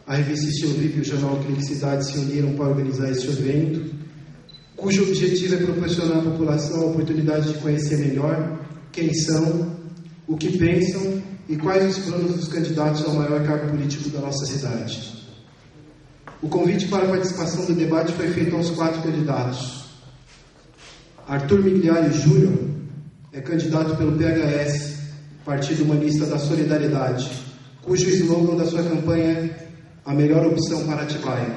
a revista Estilo VIP e o jornal Clique Cidade se uniram para organizar este evento, cujo objetivo é proporcionar à população a oportunidade de conhecer melhor quem são, o que pensam e quais os planos dos candidatos ao maior cargo político da nossa cidade. O convite para a participação do debate foi feito aos 4 candidatos. Arthur Migliari Júnior é candidato pelo PHS, Partido Humanista da Solidariedade, cujo slogan da sua campanha é a melhor opção para Atibaia.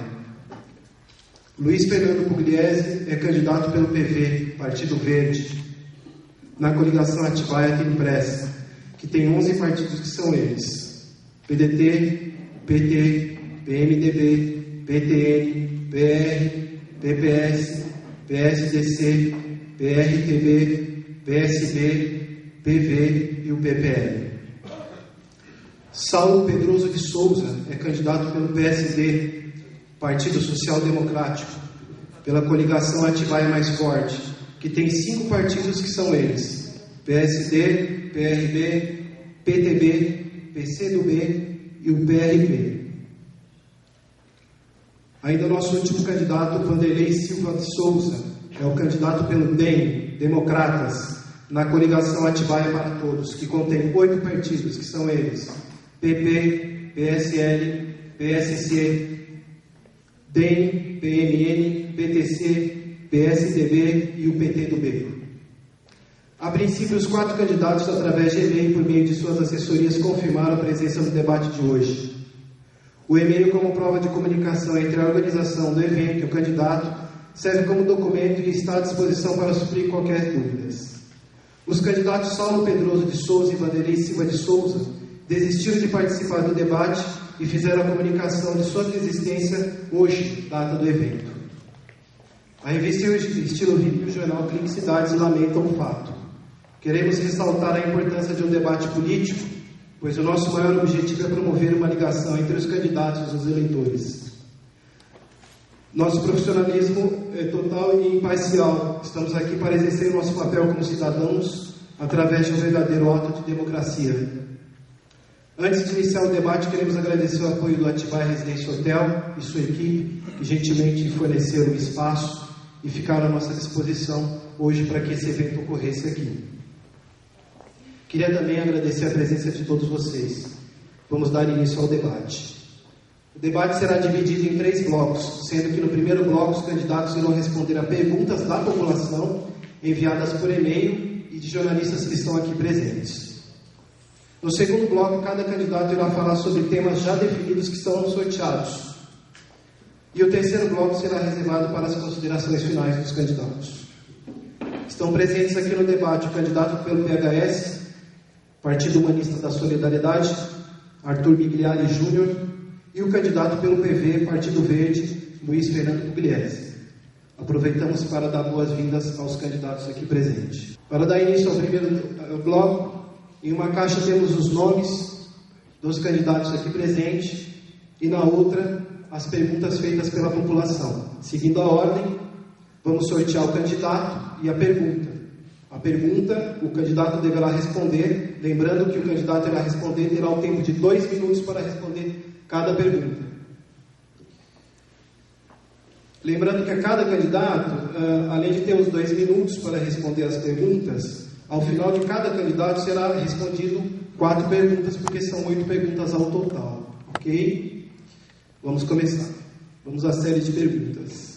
Luiz Fernando Pugliese é candidato pelo PV, Partido Verde, na coligação Atibaia Tem Pressa, que tem 11 partidos que são eles: PDT, PT, PMDB, PTN, PR, PPS, PSDC, PRTB, PSB, PV e o PPL. Saulo Pedroso de Souza é candidato pelo PSD, Partido Social Democrático, pela coligação Atibaia Mais Forte, que tem 5 partidos que são eles: PSD, PRB, PTB, PCdoB e o PRB. Ainda nosso último candidato, Vanderlei Silva de Souza, é o candidato pelo DEM, Democratas, na coligação Atibaia para Todos, que contém 8 partidos, que são eles: PP, PSL, PSC, DEM, PMN, PTC, PSDB e o PTdoB. A princípio, os 4 candidatos, através de e-mail por meio de suas assessorias, confirmaram a presença no debate de hoje. O e-mail, como prova de comunicação entre a organização do evento e o candidato, serve como documento e está à disposição para suprir qualquer dúvidas. Os candidatos Saulo Pedroso de Souza e Vanderlei Silva de Souza desistiram de participar do debate e fizeram a comunicação de sua desistência hoje, data do evento. A revista Estilo VIP e o jornal Clique Cidades lamentam o fato. Queremos ressaltar a importância de um debate político, pois o nosso maior objetivo é promover uma ligação entre os candidatos e os eleitores. Nosso profissionalismo é total e imparcial. Estamos aqui para exercer o nosso papel como cidadãos através de um verdadeiro ato de democracia. Antes de iniciar o debate, queremos agradecer o apoio do Atibaia Residência Hotel e sua equipe, que gentilmente forneceram o espaço e ficaram à nossa disposição hoje para que esse evento ocorresse aqui. Queria também agradecer a presença de todos vocês. Vamos dar início ao debate. O debate será dividido em 3 blocos, sendo que no primeiro bloco os candidatos irão responder a perguntas da população enviadas por e-mail e de jornalistas que estão aqui presentes. No segundo bloco, cada candidato irá falar sobre temas já definidos que são sorteados. E o terceiro bloco será reservado para as considerações finais dos candidatos. Estão presentes aqui no debate o candidato pelo PHS, Partido Humanista da Solidariedade, Arthur Migliari Júnior, e o candidato pelo PV, Partido Verde, Luiz Fernando Pugliese. Aproveitamos para dar boas-vindas aos candidatos aqui presentes. Para dar início ao primeiro bloco, em uma caixa temos os nomes dos candidatos aqui presentes e na outra as perguntas feitas pela população. Seguindo a ordem, vamos sortear o candidato e a pergunta. A pergunta, o candidato deverá responder, lembrando que o candidato irá responder, terá o tempo de 2 minutos para responder cada pergunta. Lembrando que a cada candidato, além de ter os 2 minutos para responder as perguntas, ao final de cada candidato será respondido 4 perguntas, porque são 8 perguntas ao total. Ok? Vamos começar. Vamos à série de perguntas.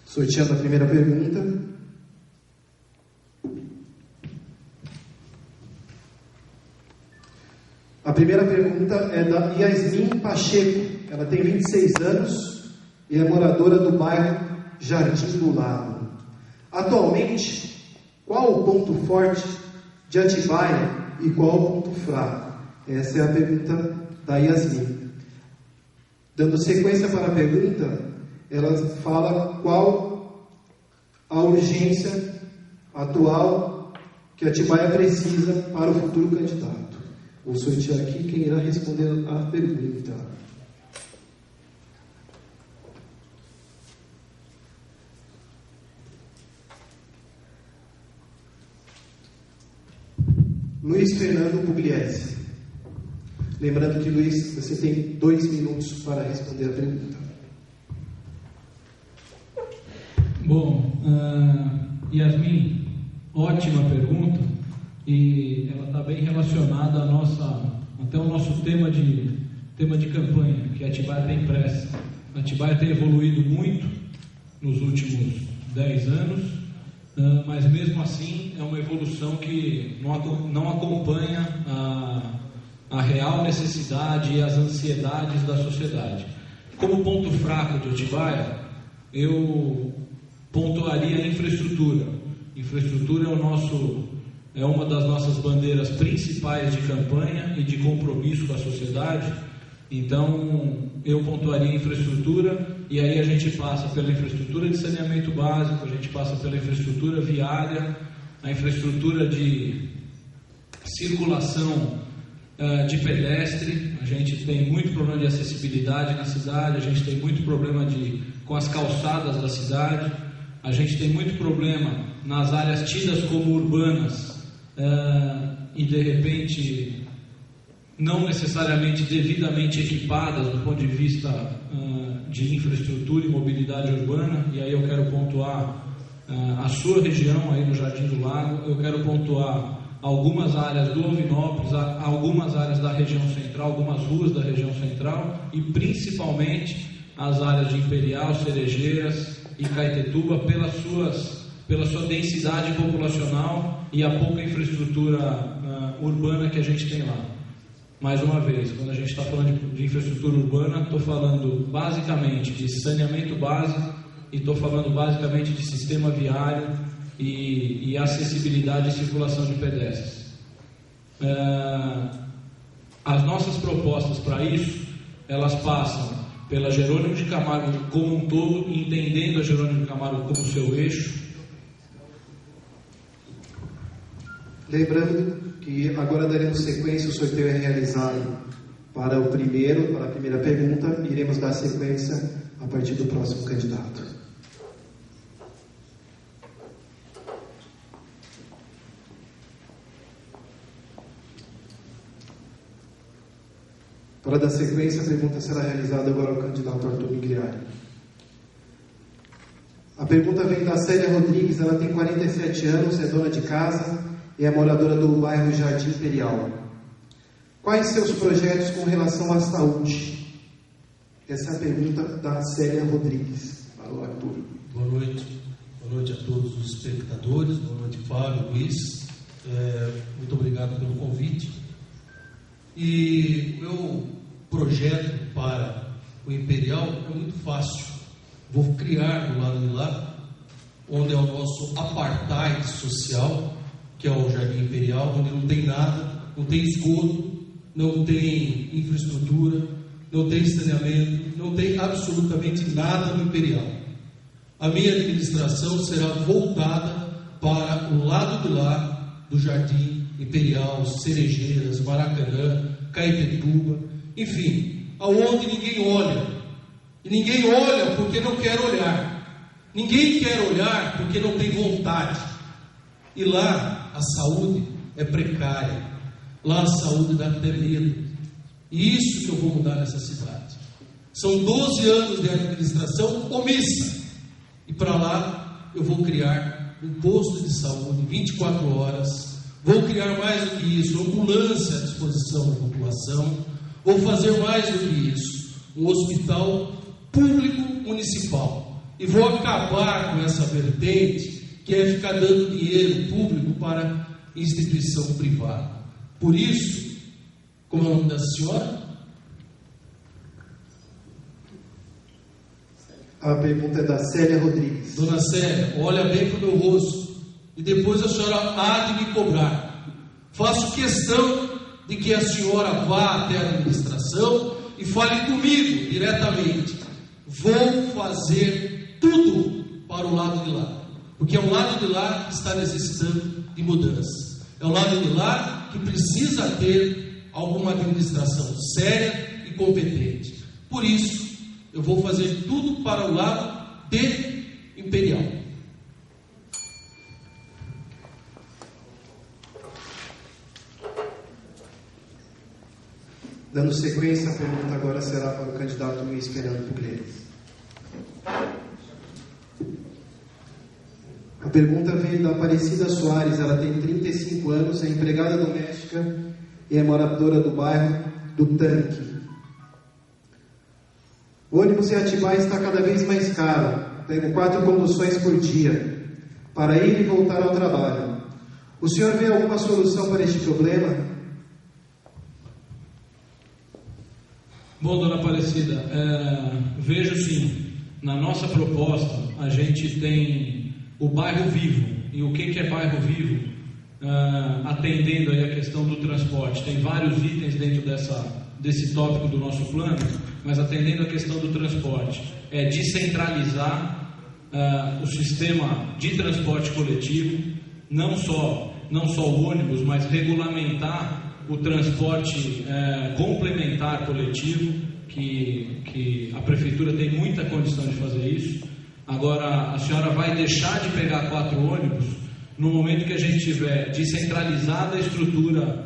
Sorteando a primeira pergunta. A primeira pergunta é da Yasmin Pacheco. Ela tem 26 anos e é moradora do bairro Jardim do Lago. Atualmente, qual o ponto forte de Atibaia e qual o ponto fraco? Essa é a pergunta da Yasmin. Dando sequência para a pergunta, ela fala qual a urgência atual que Atibaia precisa para o futuro candidato. Vou sortear aqui quem irá responder a pergunta. Luiz Fernando Pugliese. Lembrando que, Luiz, você tem 2 minutos para responder a pergunta. Bom, Yasmin, ótima pergunta, e ela está bem relacionada até o nosso tema de campanha, que a Atibaia tem pressa. A Atibaia tem evoluído muito nos últimos 10 anos, mas mesmo assim é uma evolução que não acompanha a real necessidade e as ansiedades da sociedade. Como ponto fraco de Atibaia, eu pontuaria a infraestrutura. Infraestrutura é uma das nossas bandeiras principais de campanha e de compromisso com a sociedade. Então, eu pontuaria a infraestrutura, e aí a gente passa pela infraestrutura de saneamento básico, a gente passa pela infraestrutura viária, a infraestrutura de circulação de pedestre. A gente tem muito problema de acessibilidade na cidade, a gente tem muito problema com as calçadas da cidade, a gente tem muito problema nas áreas tidas como urbanas e de repente não necessariamente devidamente equipadas do ponto de vista de infraestrutura e mobilidade urbana. E aí eu quero pontuar a sua região aí no Jardim do Lago, eu quero pontuar algumas áreas do Ovinópolis, algumas áreas da região central, algumas ruas da região central, e principalmente as áreas de Imperial, Cerejeiras e Caetetuba, pela sua densidade populacional e a pouca infraestrutura urbana que a gente tem lá. Mais uma vez, quando a gente está falando de infraestrutura urbana, estou falando basicamente de saneamento básico e estou falando basicamente de sistema viário e acessibilidade e circulação de pedestres. As nossas propostas para isso, elas passam pela Jerônimo de Camargo como um todo, entendendo a Jerônimo de Camargo como seu eixo. Lembrando que agora daremos sequência, o sorteio é realizado para a primeira pergunta, e iremos dar sequência a partir do próximo candidato. Para dar sequência, a pergunta será realizada agora ao candidato Arthur Migliari. A pergunta vem da Célia Rodrigues, ela tem 47 anos, é dona de casa e é moradora do bairro Jardim Imperial. Quais seus projetos com relação à saúde? Essa é a pergunta da Célia Rodrigues para o Arthur. Boa noite a todos os espectadores, boa noite Fábio, Luiz, muito obrigado pelo convite. E o meu projeto para o Imperial é muito fácil. Vou criar do lado de lá, onde é o nosso apartheid social, que é o Jardim Imperial, onde não tem nada, não tem esgoto, não tem infraestrutura, não tem saneamento, não tem absolutamente nada no Imperial. A minha administração será voltada para o lado de lá do Jardim Imperial, Cerejeiras, Maracanã, Caetetuba, enfim, aonde ninguém olha. E ninguém olha porque não quer olhar. Ninguém quer olhar porque não tem vontade. E lá a saúde é precária. Lá a saúde dá até medo. E isso que eu vou mudar nessa cidade. São 12 anos de administração omissa. E para lá eu vou criar um posto de saúde 24 horas. Vou criar mais do que isso, ambulância à disposição da população. Vou fazer mais do que isso, um hospital público municipal. E vou acabar com essa vertente que é ficar dando dinheiro público para instituição privada. Por isso, como é o nome da senhora? A pergunta é da Célia Rodrigues. Dona Célia, olha bem para o meu rosto e depois a senhora há de me cobrar. Faço questão de que a senhora vá até a administração e fale comigo diretamente. Vou fazer tudo para o lado de lá, porque é o lado de lá que está necessitando de mudança. É o lado de lá que precisa ter alguma administração séria e competente. Por isso, eu vou fazer tudo para o lado de Imperial. Dando sequência, a pergunta agora será para o candidato Luiz Fernando Pugliese. A pergunta veio da Aparecida Soares. Ela tem 35 anos, é empregada doméstica e é moradora do bairro do Tanque. O ônibus em Atibaia está cada vez mais caro. Pego 4 conduções por dia para ir e voltar ao trabalho. O senhor vê alguma solução para este problema? Bom, dona Aparecida, vejo sim. Na nossa proposta, a gente tem o bairro vivo. E o que é bairro vivo? Atendendo aí a questão do transporte. Tem vários itens dentro desse tópico do nosso plano, mas atendendo a questão do transporte. É descentralizar o sistema de transporte coletivo, não só o ônibus, mas regulamentar o transporte complementar coletivo, que a prefeitura tem muita condição de fazer isso. Agora, a senhora vai deixar de pegar 4 ônibus no momento que a gente tiver descentralizada a estrutura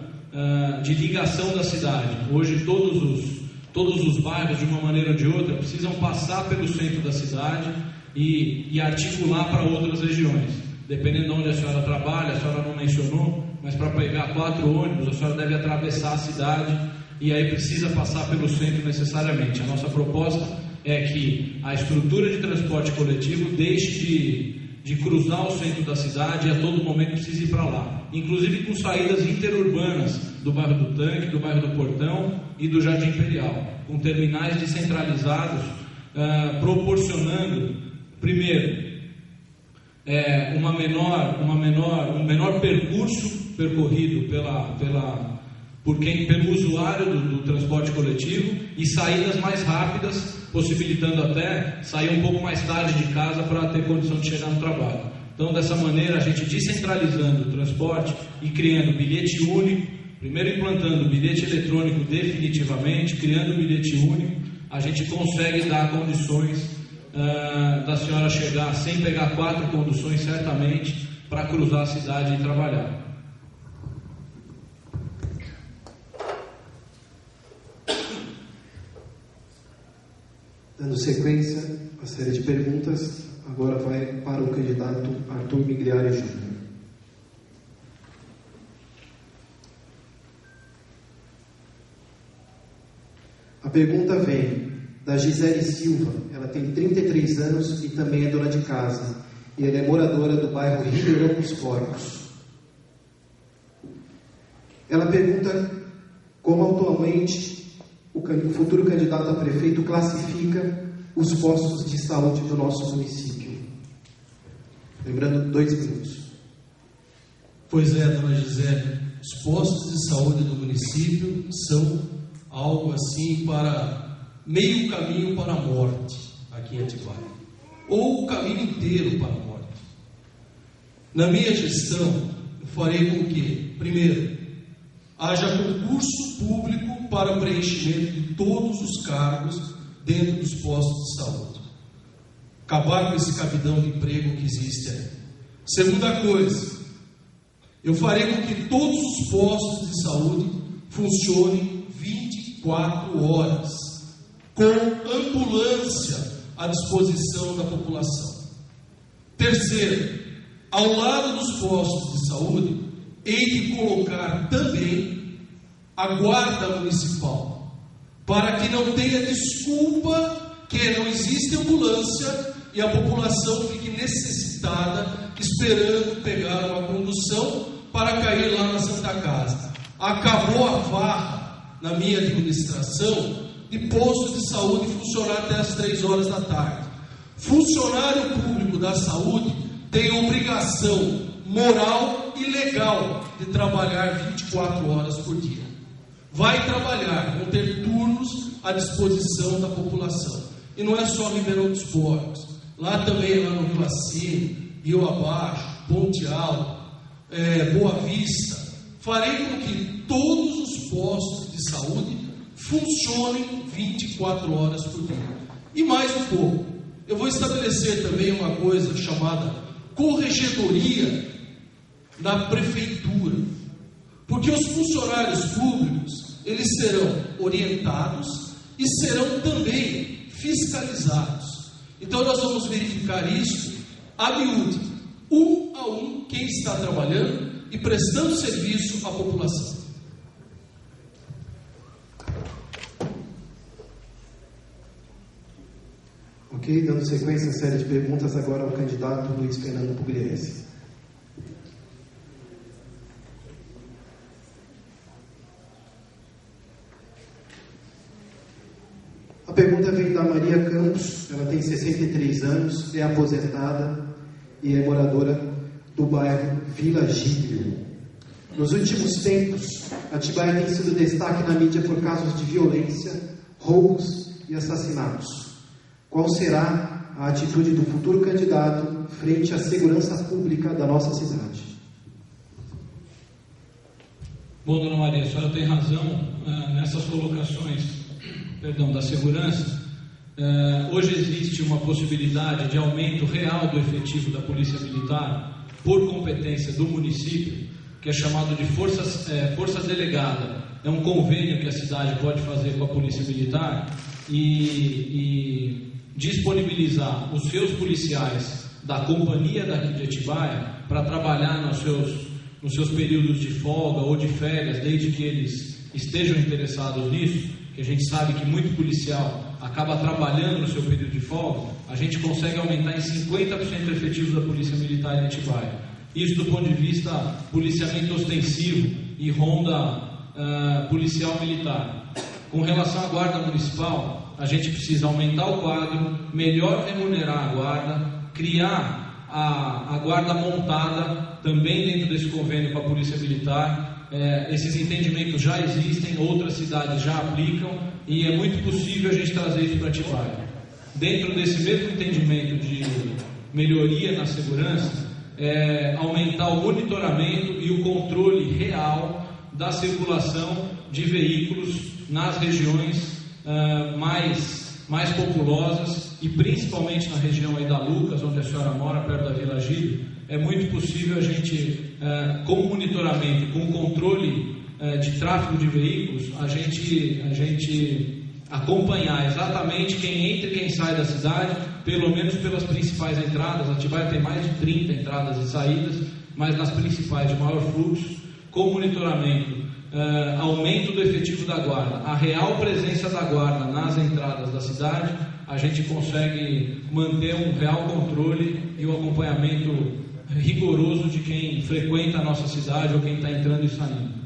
de ligação da cidade. Hoje todos os bairros, de uma maneira ou de outra, precisam passar pelo centro da cidade e articular para outras regiões. Dependendo de onde a senhora trabalha, a senhora não mencionou, mas para pegar 4 ônibus, a senhora deve atravessar a cidade e aí precisa passar pelo centro necessariamente. A nossa proposta é que a estrutura de transporte coletivo deixe de cruzar o centro da cidade e a todo momento precisa ir para lá, inclusive com saídas interurbanas do bairro do Tanque, do bairro do Portão e do Jardim Imperial, com terminais descentralizados, proporcionando, primeiro, um menor percurso percorrido pelo usuário do transporte coletivo e saídas mais rápidas, possibilitando até sair um pouco mais tarde de casa para ter condição de chegar no trabalho. Então, dessa maneira, a gente descentralizando o transporte e criando bilhete único, primeiro implantando o bilhete eletrônico definitivamente, criando o bilhete único, a gente consegue dar condições da senhora chegar sem pegar 4 conduções, certamente, para cruzar a cidade e trabalhar. Dando sequência à série de perguntas, agora vai para o candidato Arthur Migliari Júnior. A pergunta vem da Gisele Silva. Ela tem 33 anos e também é dona de casa. E ela é moradora do bairro Ribeirão dos Porcos. Ela pergunta como atualmente o futuro candidato a prefeito classifica os postos de saúde do nosso município. Lembrando, 2 minutos. Pois é, dona Gisele, os postos de saúde do município são algo assim para meio caminho para a morte aqui em Atibaia, ou o caminho inteiro para a morte. Na minha gestão, eu farei com que, primeiro, haja concurso público para preenchimento de todos os cargos dentro dos postos de saúde. Acabar com esse cabidão de emprego que existe aí. Segunda coisa, eu farei com que todos os postos de saúde funcionem 24 horas, com ambulância à disposição da população. Terceiro, ao lado dos postos de saúde, hei de colocar também a guarda municipal, para que não tenha desculpa que não existe ambulância e a população fique necessitada, esperando pegar uma condução para cair lá na Santa Casa. Acabou a farra na minha administração de posto de saúde funcionar até as 3 horas da tarde. Funcionário público da saúde tem obrigação moral e legal de trabalhar 24 horas por dia. Vai trabalhar, vão ter turnos à disposição da população. E não é só Ribeirão dos Porcos, lá também, lá no Rio Acima, Rio Abaixo, Ponte Alto, Boa Vista. Farei com que todos os postos de saúde funcionem 24 horas por dia. E mais um pouco, eu vou estabelecer também uma coisa chamada corregedoria na prefeitura, porque os funcionários públicos eles serão orientados e serão também fiscalizados. Então nós vamos verificar isso a miúde, um a um, quem está trabalhando e prestando serviço à população. Ok, dando sequência à série de perguntas agora ao candidato Luiz Fernando Pugliese. A pergunta vem da Maria Campos, ela tem 63 anos, é aposentada e é moradora do bairro Vila Gílio. Nos últimos tempos, Atibaia tem sido destaque na mídia por casos de violência, roubos e assassinatos. Qual será a atitude do futuro candidato frente à segurança pública da nossa cidade? Bom, dona Maria, a senhora tem razão nessas colocações, da segurança. Hoje existe uma possibilidade de aumento real do efetivo da Polícia Militar por competência do município, que é chamado de força delegada. É um convênio que a cidade pode fazer com a Polícia Militar e disponibilizar os seus policiais da companhia daqui de Atibaia para trabalhar nos seus períodos de folga ou de férias, desde que eles estejam interessados nisso, que a gente sabe que muito policial acaba trabalhando no seu período de folga. A gente consegue aumentar em 50% o efetivo da Polícia Militar em Atibaia. Isso do ponto de vista policiamento ostensivo e ronda policial militar. Com relação à guarda municipal, a gente precisa aumentar o quadro, melhor remunerar a guarda, criar a guarda montada também dentro desse convênio com a Polícia Militar. Esses entendimentos já existem, outras cidades já aplicam e é muito possível a gente trazer isso para Atibaia. Dentro desse mesmo entendimento de melhoria na segurança, aumentar o monitoramento e o controle real da circulação de veículos nas regiões mais populosas e principalmente na região aí da Lucas, onde a senhora mora, perto da Vila Gílio. É muito possível a gente, com o monitoramento, com o controle de tráfego de veículos, a gente acompanhar exatamente quem entra e quem sai da cidade, pelo menos pelas principais entradas. A Atibaia tem mais de 30 entradas e saídas, mas nas principais de maior fluxo, com monitoramento, aumento do efetivo da guarda, a real presença da guarda nas entradas da cidade, a gente consegue manter um real controle e um acompanhamento rigoroso de quem frequenta a nossa cidade ou quem está entrando e saindo.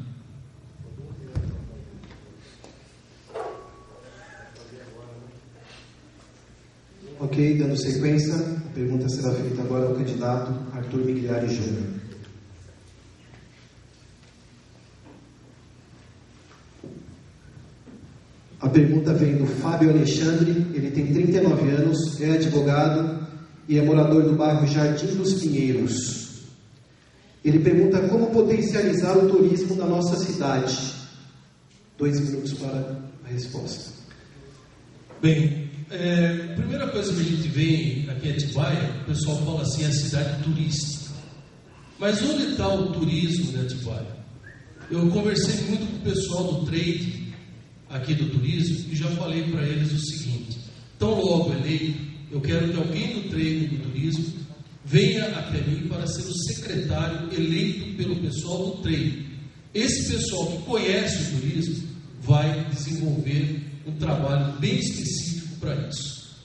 Ok, dando sequência, a pergunta será feita agora ao candidato Arthur Migliari Júnior. A pergunta vem do Fábio Alexandre, ele tem 39 anos, é advogado e é morador do bairro Jardim dos Pinheiros. Ele pergunta como potencializar o turismo da nossa cidade. 2 minutos para a resposta. Bem, primeira coisa que a gente vê aqui em Atibaia, o pessoal fala assim, a cidade turística. Mas onde está o turismo de Atibaia? Eu conversei muito com o pessoal do trade aqui do turismo e já falei para eles o seguinte: tão logo eleito, eu quero que alguém do trade do turismo venha até mim para ser o secretário eleito pelo pessoal do trade. Esse pessoal que conhece o turismo vai desenvolver um trabalho bem específico para isso.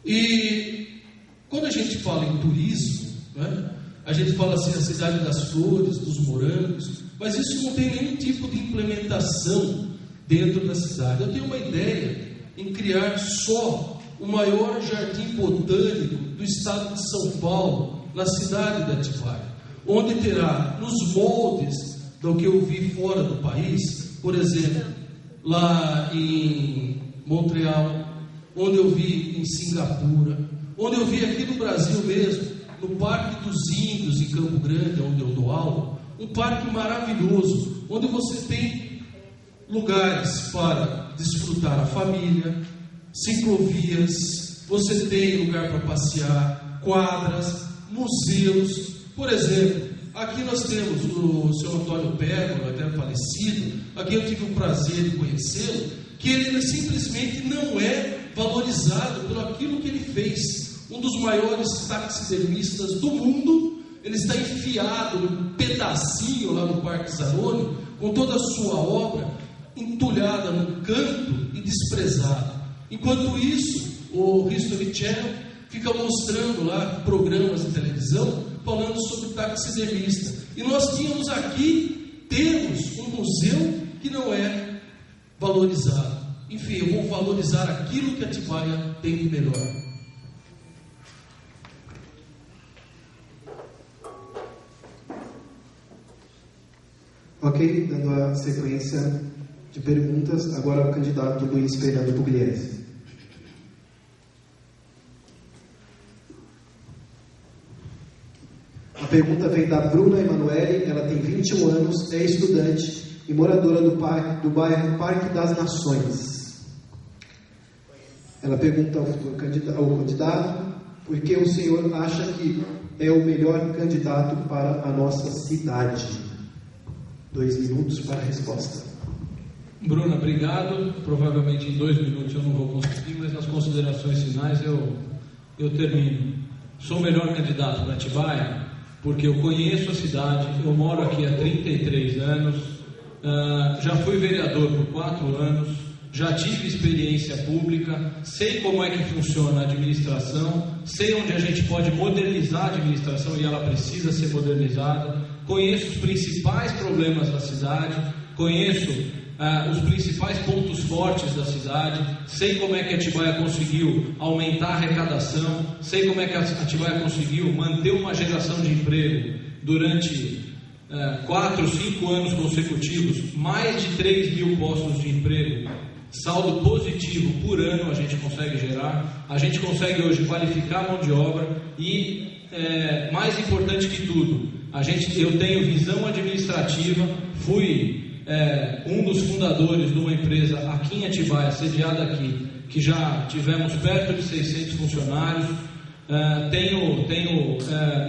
E quando a gente fala em turismo, né, a gente fala assim, a cidade das flores, dos morangos, mas isso não tem nenhum tipo de implementação dentro da cidade. Eu tenho uma ideia em criar só o maior jardim botânico do estado de São Paulo, na cidade de Atibaia, onde terá nos moldes do que eu vi fora do país, por exemplo, lá em Montreal, onde eu vi em Singapura, onde eu vi aqui no Brasil mesmo, no Parque dos Índios, em Campo Grande, onde eu dou aula, um parque maravilhoso, onde você tem lugares para desfrutar a família, ciclovias, você tem lugar para passear, quadras, museus. Por exemplo, Aqui nós temos o senhor Antônio Pérola, até falecido, a quem eu tive o prazer de conhecê-lo, que ele simplesmente não é valorizado por aquilo que ele fez. Um dos maiores taxidermistas do mundo, ele está enfiado num pedacinho lá no Parque Zanoni, com toda a sua obra entulhada no canto e desprezada. Enquanto isso, o History Channel fica mostrando lá programas de televisão falando sobre taxidermista. E nós temos temos um museu que não é valorizado. Enfim, eu vou valorizar aquilo que Atibaia tem de melhor. Ok, dando a sequência de perguntas, agora o candidato Luiz Fernando Pugliese. A pergunta vem da Bruna Emanuele, ela tem 21 anos, é estudante e moradora do bairro Parque das Nações. Ela pergunta ao candidato por que o senhor acha que é o melhor candidato para a nossa cidade. 2 minutos para a resposta. Bruna, obrigado. Provavelmente em 2 minutos eu não vou conseguir, mas nas considerações finais eu termino. Sou o melhor candidato para Atibaia porque eu conheço a cidade, eu moro aqui há 33 anos, já fui vereador por 4 anos, já tive experiência pública, sei como é que funciona a administração, sei onde a gente pode modernizar a administração e ela precisa ser modernizada, conheço os principais problemas da cidade, conheço os principais pontos fortes da cidade, sei como é que Atibaia conseguiu aumentar a arrecadação, sei como é que Atibaia conseguiu manter uma geração de emprego durante 4, 5 anos consecutivos, mais de 3 mil postos de emprego, saldo positivo por ano a gente consegue gerar, a gente consegue hoje qualificar a mão de obra e, mais importante que tudo, eu tenho visão administrativa, fui um dos fundadores de uma empresa aqui em Atibaia, sediada aqui, que já tivemos perto de 600 funcionários, tenho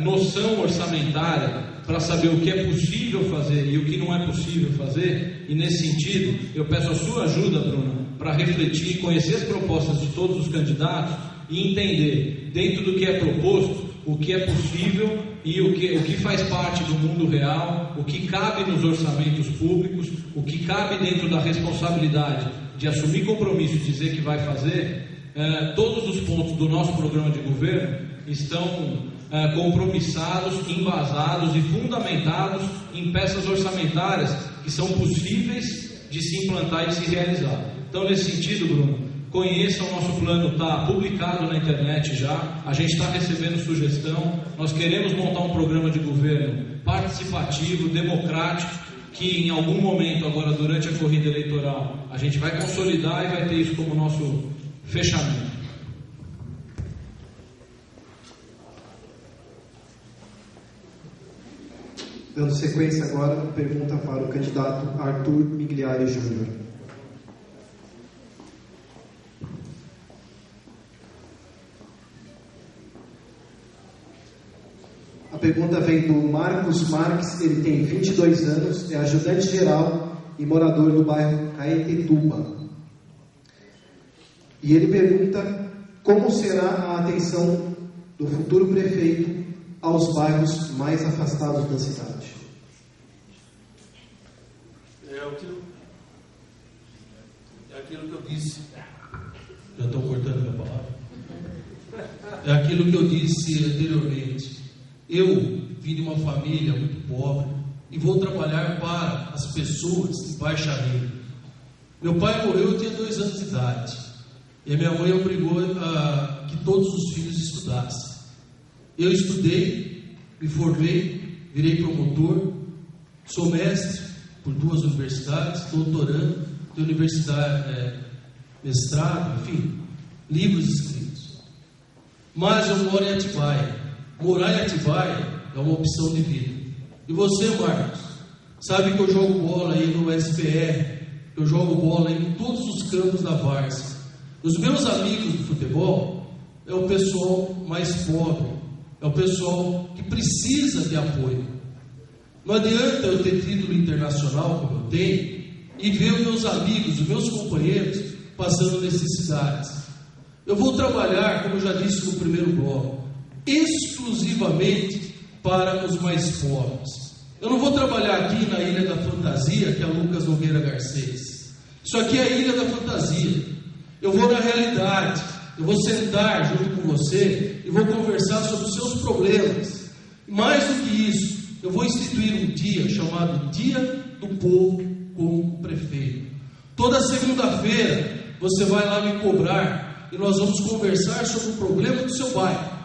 noção orçamentária para saber o que é possível fazer e o que não é possível fazer, e nesse sentido eu peço a sua ajuda, Bruno, para refletir, conhecer as propostas de todos os candidatos e entender, dentro do que é proposto, o que é possível e o que faz parte do mundo real, o que cabe nos orçamentos públicos, o que cabe dentro da responsabilidade de assumir compromisso e dizer que vai fazer. Todos os pontos do nosso programa de governo estão compromissados, embasados e fundamentados em peças orçamentárias que são possíveis de se implantar e de se realizar. Então, nesse sentido, Bruno, conheça o nosso plano, está publicado na internet já, a gente está recebendo sugestão, nós queremos montar um programa de governo participativo, democrático, que em algum momento agora durante a corrida eleitoral a gente vai consolidar e vai ter isso como nosso fechamento. Dando sequência agora, pergunta para o candidato Arthur Migliari Júnior. A pergunta vem do Marcos Marques, ele tem 22 anos, é ajudante geral e morador do bairro Caetetuba. E ele pergunta como será a atenção do futuro prefeito aos bairros mais afastados da cidade. É aquilo que eu disse. Já estou cortando minha palavra. É aquilo que eu disse anteriormente. Eu vim de uma família muito pobre e vou trabalhar para as pessoas de baixa renda. Meu pai morreu, eu tinha 2 anos de idade. E a minha mãe obrigou a que todos os filhos estudassem. Eu estudei, me formei, virei promotor, sou mestre por 2 universidades, doutorando de universidade, mestrado, enfim, livros escritos. Mas eu moro em Atibaia. Morar em Atibaia é uma opção de vida. E você, Marcos, sabe que eu jogo bola aí no SPR, eu jogo bola aí em todos os campos da várzea. Os meus amigos do futebol é o pessoal mais pobre, é o pessoal que precisa de apoio. Não adianta eu ter título internacional como eu tenho e ver os meus amigos, os meus companheiros passando necessidades. Eu vou trabalhar, como eu já disse no primeiro bloco, exclusivamente para os mais pobres. Eu não vou trabalhar aqui na Ilha da Fantasia, que é a Lucas Nogueira Garcês. Isso aqui é a Ilha da Fantasia. Eu vou na realidade, eu vou sentar junto com você e vou conversar sobre os seus problemas. Mais do que isso, eu vou instituir um dia chamado Dia do Povo com o prefeito. Toda segunda-feira você vai lá me cobrar e nós vamos conversar sobre o problema do seu bairro.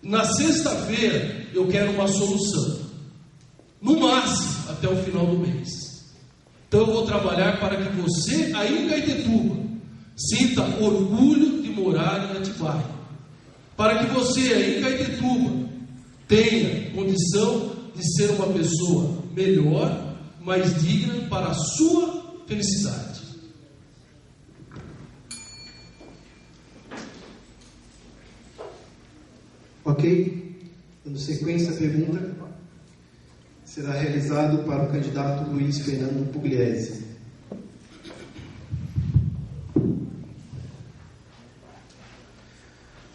Na sexta-feira eu quero uma solução, no máximo até o final do mês. Então eu vou trabalhar para que você aí em Caetetuba sinta orgulho de morar em Atibaia, para que você aí em Caetetuba tenha condição de ser uma pessoa melhor, mais digna para a sua felicidade. Ok? Dando sequência à pergunta, será realizado para o candidato Luiz Fernando Pugliese.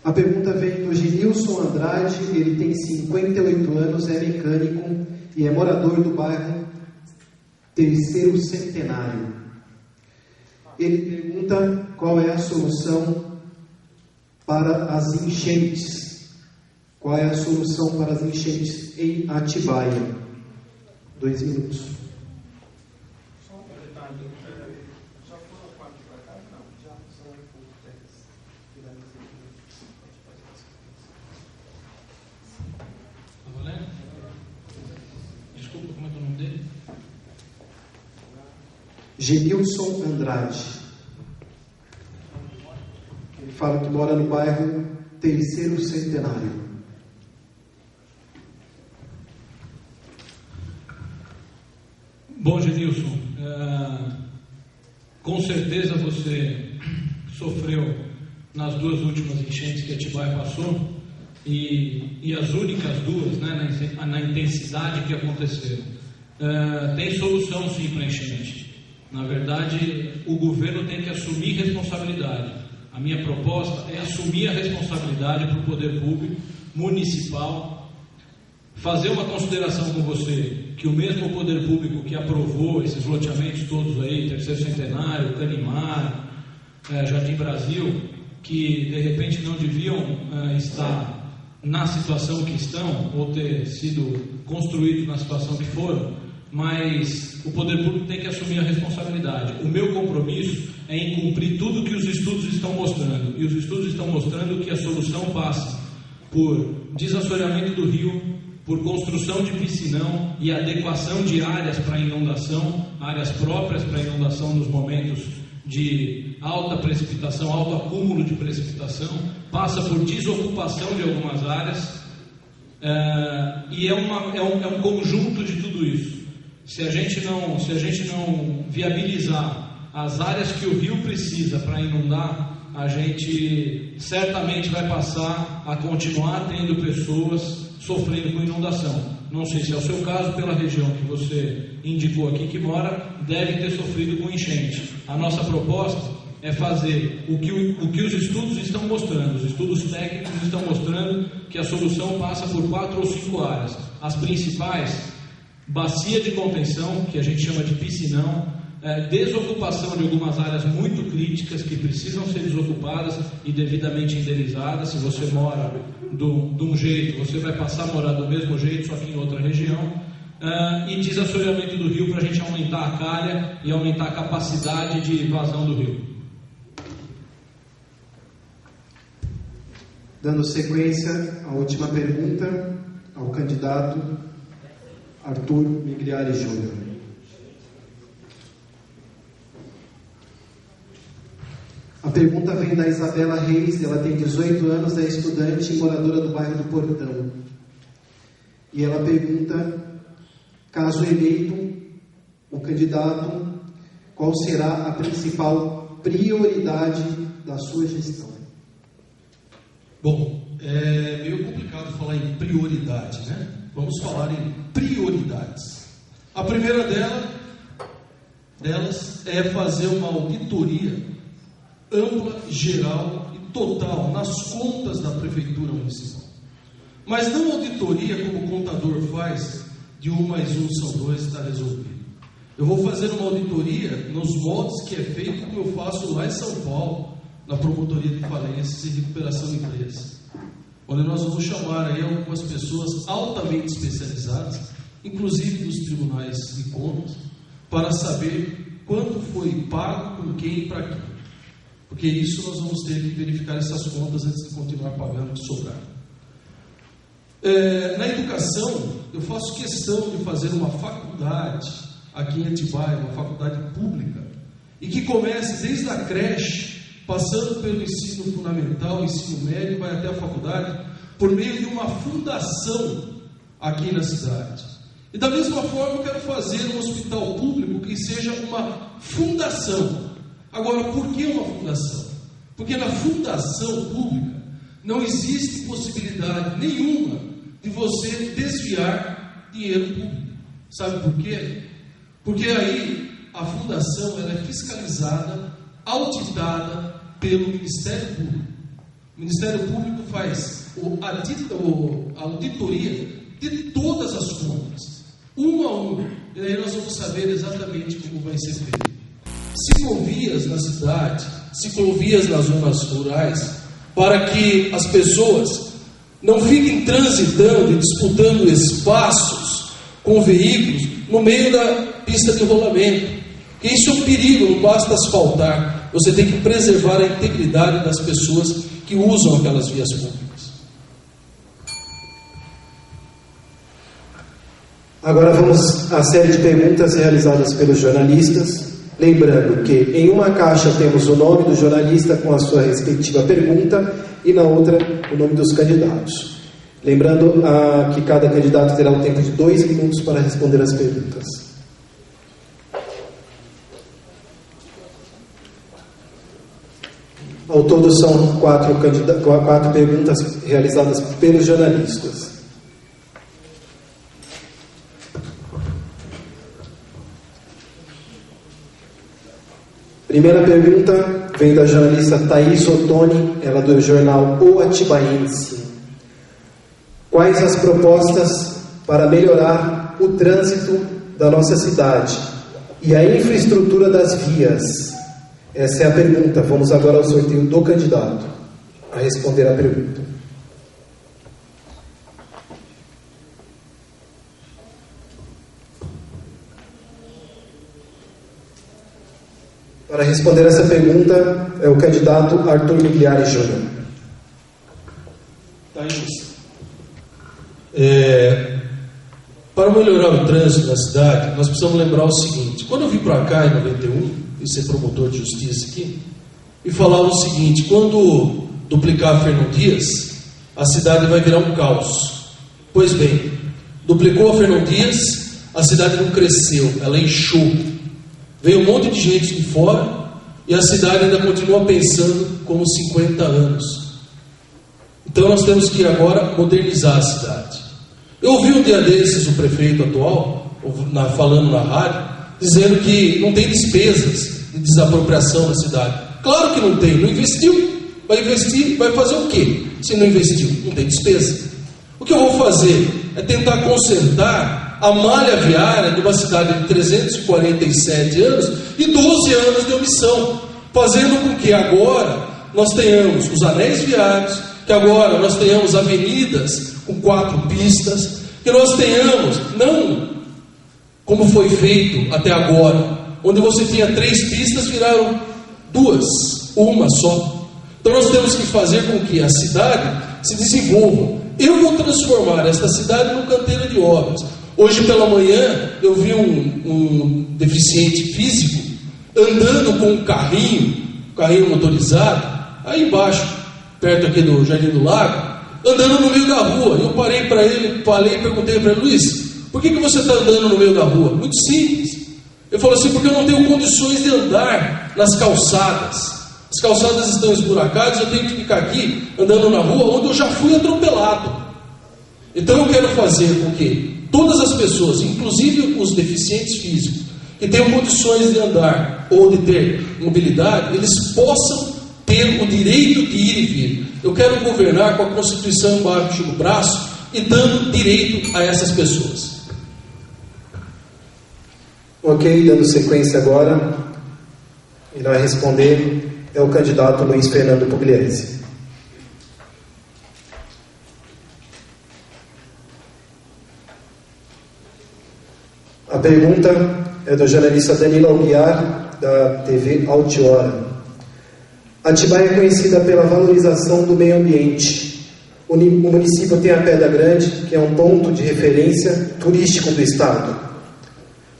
A pergunta vem do Genilson Andrade, ele tem 58 anos, é mecânico e é morador do bairro Terceiro Centenário. Ele pergunta qual é a solução para as enchentes. Qual é a solução para as enchentes em Atibaia? 2 minutos. Desculpa, como é que é o nome dele? Genilson Andrade. Ele fala que mora no bairro Terceiro Centenário. Bom, Genilson, com certeza você sofreu nas 2 últimas enchentes que Atibaia passou, e as únicas 2, né, na intensidade que aconteceram. Tem solução sim para enchente. Na verdade, o governo tem que assumir responsabilidade. A minha proposta é assumir a responsabilidade para o poder público municipal, fazer uma consideração com você, que o mesmo poder público que aprovou esses loteamentos todos aí, Terceiro Centenário, Canimar, Jardim Brasil, que de repente não deviam estar na situação que estão, ou ter sido construídos na situação que foram, mas o poder público tem que assumir a responsabilidade. O meu compromisso é em cumprir tudo que os estudos estão mostrando, e os estudos estão mostrando que a solução passa por desassoreamento do rio, por construção de piscinão e adequação de áreas para inundação, áreas próprias para inundação nos momentos de alta precipitação, alto acúmulo de precipitação, passa por desocupação de algumas áreas, e é um conjunto de tudo isso. Se a gente não viabilizar as áreas que o rio precisa para inundar, a gente certamente vai passar a continuar tendo pessoas sofrendo com inundação. Não sei se é o seu caso, pela região que você indicou aqui que mora, deve ter sofrido com enchente. A nossa proposta é fazer o que os estudos estão mostrando. Os estudos técnicos estão mostrando que a solução passa por 4 ou 5 áreas. As principais: bacia de contenção, que a gente chama de piscinão, desocupação de algumas áreas muito críticas que precisam ser desocupadas e devidamente indenizadas. Se você mora de um jeito, você vai passar a morar do mesmo jeito, só que em outra região, e desassoreamento do rio para a gente aumentar a calha e aumentar a capacidade de vazão do rio. Dando sequência à última pergunta, ao candidato Arthur Migliari Júnior. A pergunta vem da Isabela Reis, ela tem 18 anos, é estudante e moradora do bairro do Portão. E ela pergunta, caso eleito o candidato, qual será a principal prioridade da sua gestão? Bom, é meio complicado falar em prioridade, né? vamos falar em prioridades. A primeira delas é fazer uma auditoria ampla, geral e total nas contas da Prefeitura Municipal. Mas não auditoria como o contador faz, de 1 mais 1 são 2 e está resolvido. Eu vou fazer uma auditoria nos moldes que é feito, como eu faço lá em São Paulo, na Promotoria de Falências e Recuperação de Empresas, onde nós vamos chamar aí algumas pessoas altamente especializadas, inclusive dos tribunais de contas, para saber quanto foi pago, com quem e para quem. Porque isso nós vamos ter que verificar essas contas antes de continuar pagando o que sobrar. Na educação, eu faço questão de fazer uma faculdade aqui em Atibaia, uma faculdade pública, e que comece desde a creche, passando pelo ensino fundamental, ensino médio, vai até a faculdade, por meio de uma fundação aqui na cidade. E da mesma forma eu quero fazer um hospital público que seja uma fundação. Agora, por que uma fundação? Porque na fundação pública não existe possibilidade nenhuma de você desviar dinheiro público. Sabe por quê? Porque aí a fundação ela é fiscalizada, auditada pelo Ministério Público. O Ministério Público faz a auditoria de todas as contas, uma a uma, e aí nós vamos saber exatamente como vai ser feito. Ciclovias na cidade, ciclovias nas zonas rurais, para que as pessoas não fiquem transitando e disputando espaços com veículos no meio da pista de rolamento, porque isso é um perigo, não basta asfaltar, você tem que preservar a integridade das pessoas que usam aquelas vias públicas. Agora vamos à série de perguntas realizadas pelos jornalistas. Lembrando que em uma caixa temos o nome do jornalista com a sua respectiva pergunta e na outra o nome dos candidatos. Lembrando que cada candidato terá um tempo de 2 minutos para responder as perguntas. Ao todo são 4 perguntas realizadas pelos jornalistas. Primeira pergunta vem da jornalista Thaís Ottoni, ela do jornal O Atibaense. Quais as propostas para melhorar o trânsito da nossa cidade e a infraestrutura das vias? Essa é a pergunta. Vamos agora ao sorteio do candidato a responder a pergunta. Para responder essa pergunta é o candidato Arthur Migliari Júnior. Thaís, para melhorar o trânsito na cidade, nós precisamos lembrar o seguinte: quando eu vim para cá em 91, e ser promotor de justiça aqui, e falava o seguinte: quando duplicar a Fernão Dias, a cidade vai virar um caos. Pois bem, duplicou a Fernão Dias, a cidade não cresceu, ela inchou. Veio um monte de gente de fora e a cidade ainda continua pensando como 50 anos. Então nós temos que agora modernizar a cidade. Eu ouvi um dia desses o prefeito atual falando na rádio, dizendo que não tem despesas de desapropriação na cidade. Claro que não tem, não investiu. Vai investir, vai fazer o quê? Se não investiu, não tem despesa. O que eu vou fazer é tentar consertar a malha viária de uma cidade de 347 anos e 12 anos de omissão, fazendo com que agora nós tenhamos os anéis viários, que agora nós tenhamos avenidas com 4 pistas, que nós tenhamos, não como foi feito até agora, onde você tinha 3 pistas, viraram 2, uma só. Então nós temos que fazer com que a cidade se desenvolva. Eu vou transformar esta cidade num canteiro de obras. Hoje pela manhã eu vi um deficiente físico andando com um carrinho motorizado, aí embaixo, perto aqui do Jardim do Lago, andando no meio da rua. Eu parei para ele, perguntei para ele: Luiz, por que você está andando no meio da rua? Muito simples. Ele falou assim: porque eu não tenho condições de andar nas calçadas. As calçadas estão esburacadas, eu tenho que ficar aqui andando na rua onde eu já fui atropelado. Então eu quero fazer com que todas as pessoas, inclusive os deficientes físicos, que tenham condições de andar ou de ter mobilidade, eles possam ter o direito de ir e vir. Eu quero governar com a Constituição embaixo do braço e dando direito a essas pessoas. Ok, dando sequência agora, ele vai responder, é o candidato Luiz Fernando Pugliese. A pergunta é do jornalista Danilo Aguiar, da TV Altiora. Atibaia é conhecida pela valorização do meio ambiente. O município tem a Pedra Grande, que é um ponto de referência turístico do estado.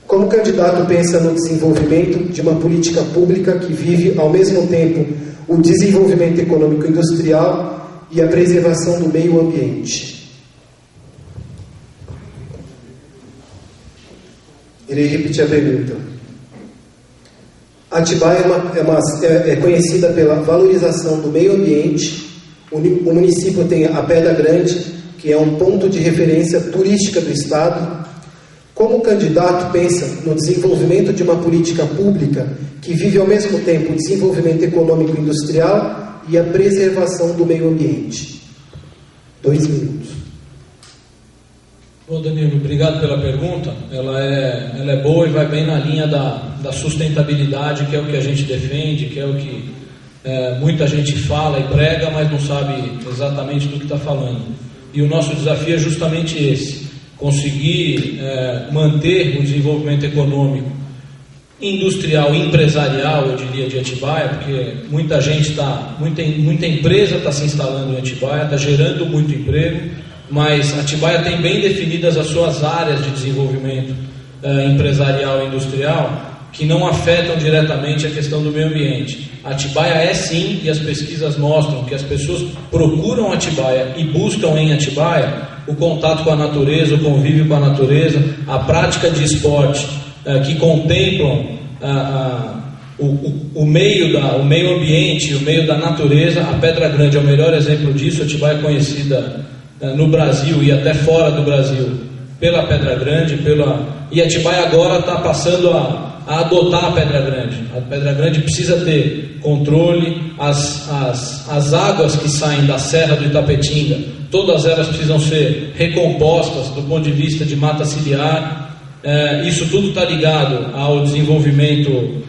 Como candidato pensa no desenvolvimento de uma política pública que vive ao mesmo tempo o desenvolvimento econômico e industrial e a preservação do meio ambiente? Irei repetir a pergunta. Atibaia é conhecida pela valorização do meio ambiente. O município tem a Pedra Grande, que é um ponto de referência turística do estado. Como o candidato pensa no desenvolvimento de uma política pública que vive ao mesmo tempo o desenvolvimento econômico e industrial e a preservação do meio ambiente? 2 minutos. Bom, Danilo, obrigado pela pergunta. Ela é boa e vai bem na linha da sustentabilidade, que é o que a gente defende, que é o que muita gente fala e prega, mas não sabe exatamente do que está falando. E o nosso desafio é justamente esse: conseguir manter o desenvolvimento econômico, industrial e empresarial, eu diria, de Atibaia, porque muita empresa está se instalando em Atibaia, está gerando muito emprego, mas Atibaia tem bem definidas as suas áreas de desenvolvimento empresarial e industrial, que não afetam diretamente a questão do meio ambiente. Atibaia é sim, e as pesquisas mostram que as pessoas procuram Atibaia e buscam em Atibaia o contato com a natureza, o convívio com a natureza, a prática de esporte que contemplam o meio ambiente, o meio da natureza. A Pedra Grande é o melhor exemplo disso. Atibaia é conhecida no Brasil e até fora do Brasil pela Pedra Grande, e Atibaia agora está passando a adotar a Pedra Grande. A Pedra Grande precisa ter controle, as águas que saem da Serra do Itapetinga, todas elas precisam ser recompostas do ponto de vista de mata ciliar. Isso tudo está ligado ao desenvolvimento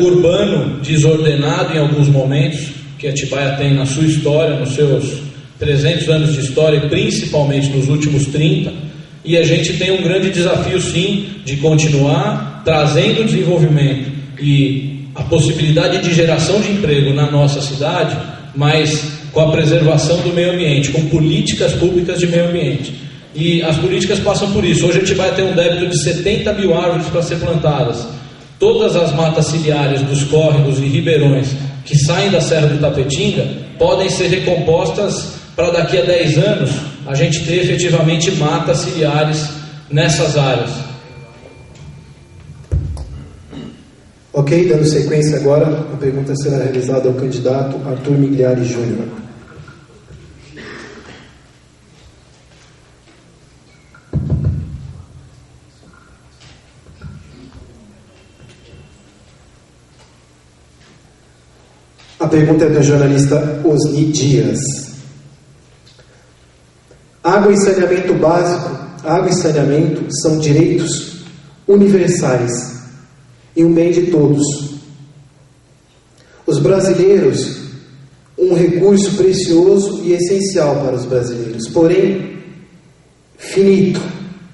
urbano desordenado em alguns momentos, que Atibaia tem na sua história, nos seus 300 anos de história, e principalmente nos últimos 30, e a gente tem um grande desafio sim, de continuar trazendo desenvolvimento e a possibilidade de geração de emprego na nossa cidade, mas com a preservação do meio ambiente, com políticas públicas de meio ambiente. E as políticas passam por isso. Hoje Atibaia tem um débito de 70 mil árvores para ser plantadas. Todas as matas ciliares dos córregos e ribeirões que saem da Serra do Itapetinga podem ser recompostas para daqui a 10 anos a gente ter efetivamente matas ciliares nessas áreas. Ok, dando sequência agora, a pergunta será realizada ao candidato Arthur Migliari Júnior. A pergunta é do jornalista Osni Dias. Água e saneamento básico, água e saneamento são direitos universais e um bem de todos. Os brasileiros, um recurso precioso e essencial para os brasileiros, porém finito.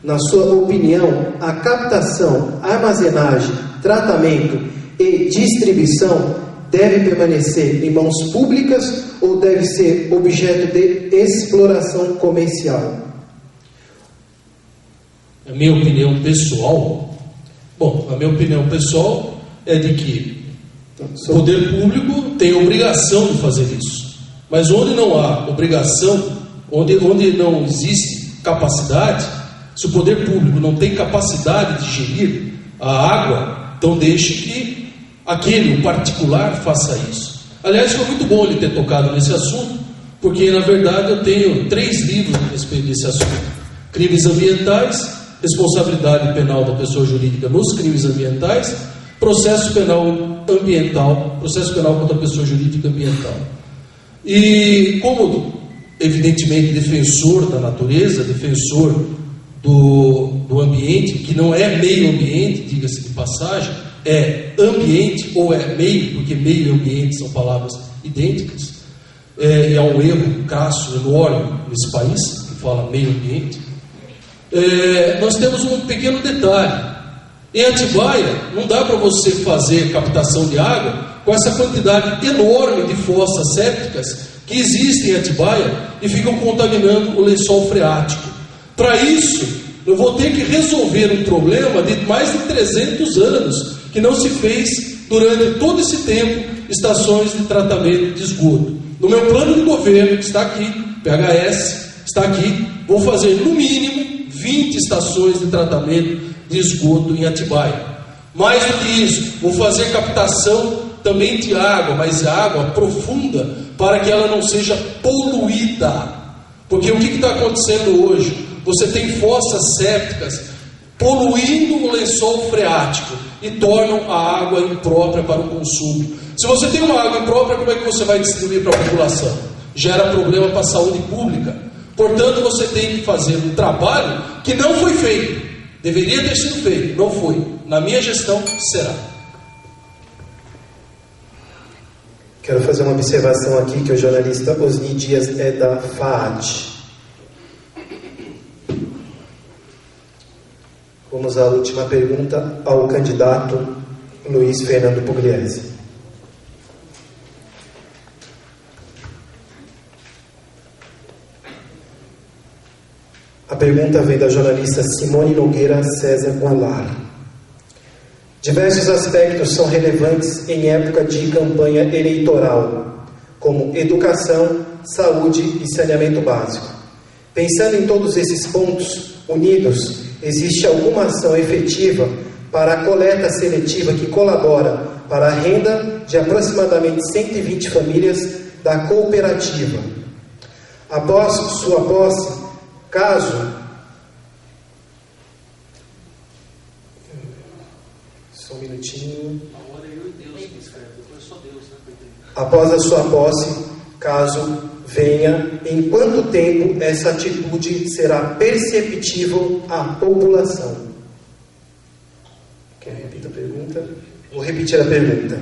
Na sua opinião, a captação, armazenagem, tratamento e distribuição deve permanecer em mãos públicas ou deve ser objeto de exploração comercial? A minha opinião pessoal, a minha opinião pessoal é de que o poder público tem a obrigação de fazer isso. Mas onde não há obrigação, onde não existe capacidade, se o poder público não tem capacidade de gerir a água, então deixe que o particular faça isso. Aliás, foi muito bom ele ter tocado nesse assunto, porque na verdade eu tenho 3 livros a respeito desse assunto: crimes ambientais, responsabilidade penal da pessoa jurídica nos crimes ambientais, processo penal ambiental, processo penal contra a pessoa jurídica ambiental. E como, evidentemente, defensor da natureza, defensor do ambiente, que não é meio ambiente, diga-se de passagem, é ambiente ou é meio, porque meio e ambiente são palavras idênticas, e é um erro crasso, enorme nesse país, que fala meio ambiente. Nós temos um pequeno detalhe: em Atibaia não dá para você fazer captação de água com essa quantidade enorme de fossas sépticas que existem em Atibaia e ficam contaminando o lençol freático. Para isso, eu vou ter que resolver um problema de mais de 300 anos que não se fez durante todo esse tempo estações de tratamento de esgoto. No meu plano de governo, que está aqui, PHS, está aqui, vou fazer no mínimo 20 estações de tratamento de esgoto em Atibaia. Mais do que isso, vou fazer captação também de água, mas água profunda, para que ela não seja poluída. Porque o que está acontecendo hoje? Você tem fossas sépticas poluindo o lençol freático e tornam a água imprópria para o consumo. Se você tem uma água imprópria, como é que você vai distribuir para a população? Gera problema para a saúde pública. Portanto, você tem que fazer um trabalho que não foi feito. Deveria ter sido feito, não foi. Na minha gestão, será. Quero fazer uma observação aqui, que o jornalista Osni Dias é da FAAT. Vamos à última pergunta ao candidato Luiz Fernando Pugliese. A pergunta vem da jornalista Simone Nogueira César Goulart. Diversos aspectos são relevantes em época de campanha eleitoral, como educação, saúde e saneamento básico. Pensando em todos esses pontos unidos, existe alguma ação efetiva para a coleta seletiva que colabora para a renda de aproximadamente 120 famílias da cooperativa? Após sua posse, caso... Só um minutinho. Após a sua posse, caso venha, em quanto tempo essa atitude será perceptível à população? Quer repetir a pergunta? Vou repetir a pergunta.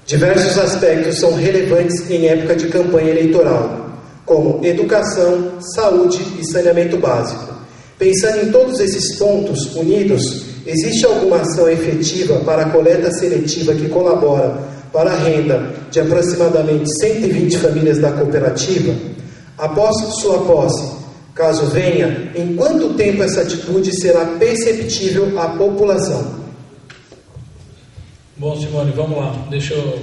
Diversos aspectos são relevantes em época de campanha eleitoral, como educação, saúde e saneamento básico. Pensando em todos esses pontos unidos, existe alguma ação efetiva para a coleta seletiva que colabora para a renda de aproximadamente 120 famílias da cooperativa? Após sua posse, caso venha, em quanto tempo essa atitude será perceptível à população? Bom, Simone, vamos lá. Deixa eu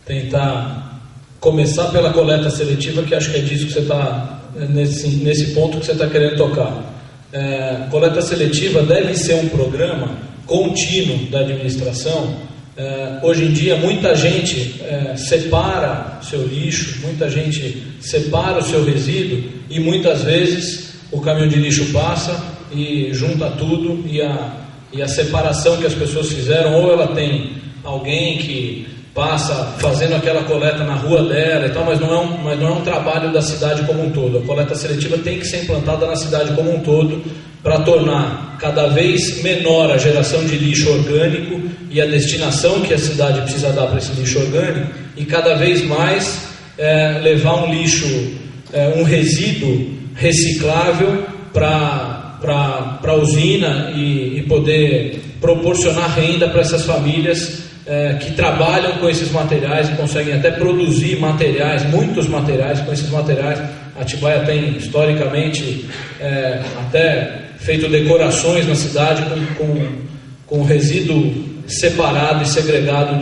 tentar começar pela coleta seletiva, que acho que é disso que você está, nesse ponto que você está querendo tocar. Coleta seletiva deve ser um programa contínuo da administração. Hoje em dia muita gente separa seu lixo, muita gente separa o seu resíduo e muitas vezes o caminhão de lixo passa e junta tudo, e a separação que as pessoas fizeram, ou ela tem alguém que passa fazendo aquela coleta na rua dela e tal, mas não é um trabalho da cidade como um todo. A coleta seletiva tem que ser implantada na cidade como um todo, para tornar cada vez menor a geração de lixo orgânico e a destinação que a cidade precisa dar para esse lixo orgânico, e cada vez mais levar um lixo, um resíduo reciclável para a usina e poder proporcionar renda para essas famílias que trabalham com esses materiais e conseguem até produzir materiais, muitos materiais com esses materiais. A Atibaia tem historicamente até feito decorações na cidade com resíduo separado e segregado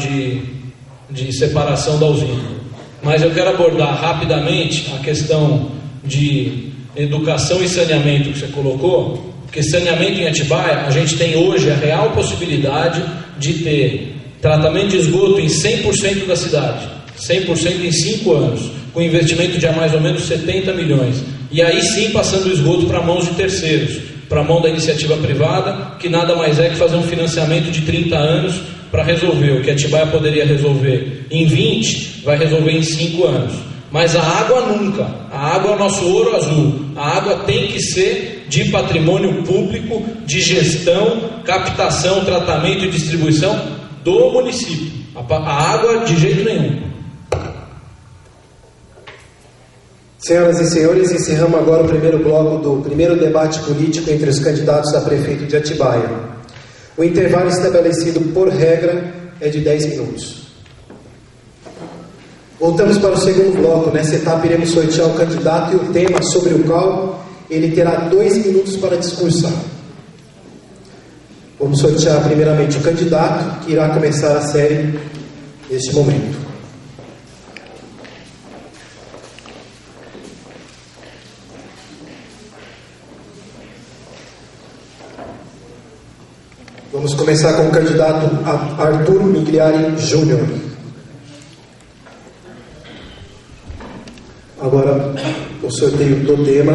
de separação da usina. Mas eu quero abordar rapidamente a questão de educação e saneamento que você colocou, porque saneamento em Atibaia, a gente tem hoje a real possibilidade de ter tratamento de esgoto em 100% da cidade, 100% em 5 anos. com investimento de mais ou menos 70 milhões. E aí sim passando o esgoto para mãos de terceiros, para a mão da iniciativa privada, que nada mais é que fazer um financiamento de 30 anos para resolver. O que a Atibaia poderia resolver em 20, vai resolver em 5 anos. Mas a água nunca. A água é o nosso ouro azul. A água tem que ser de patrimônio público, de gestão, captação, tratamento e distribuição do município. A água de jeito nenhum. Senhoras e senhores, encerramos agora o primeiro bloco do primeiro debate político entre os candidatos a prefeito de Atibaia. O intervalo estabelecido por regra é de 10 minutos. Voltamos para o segundo bloco. Nessa etapa iremos sortear o candidato e o tema sobre o qual ele terá 2 minutos para discursar. Vamos sortear primeiramente o candidato, que irá começar a série neste momento. Vamos começar com o candidato Arthur Migliari Júnior. Agora o sorteio do tema.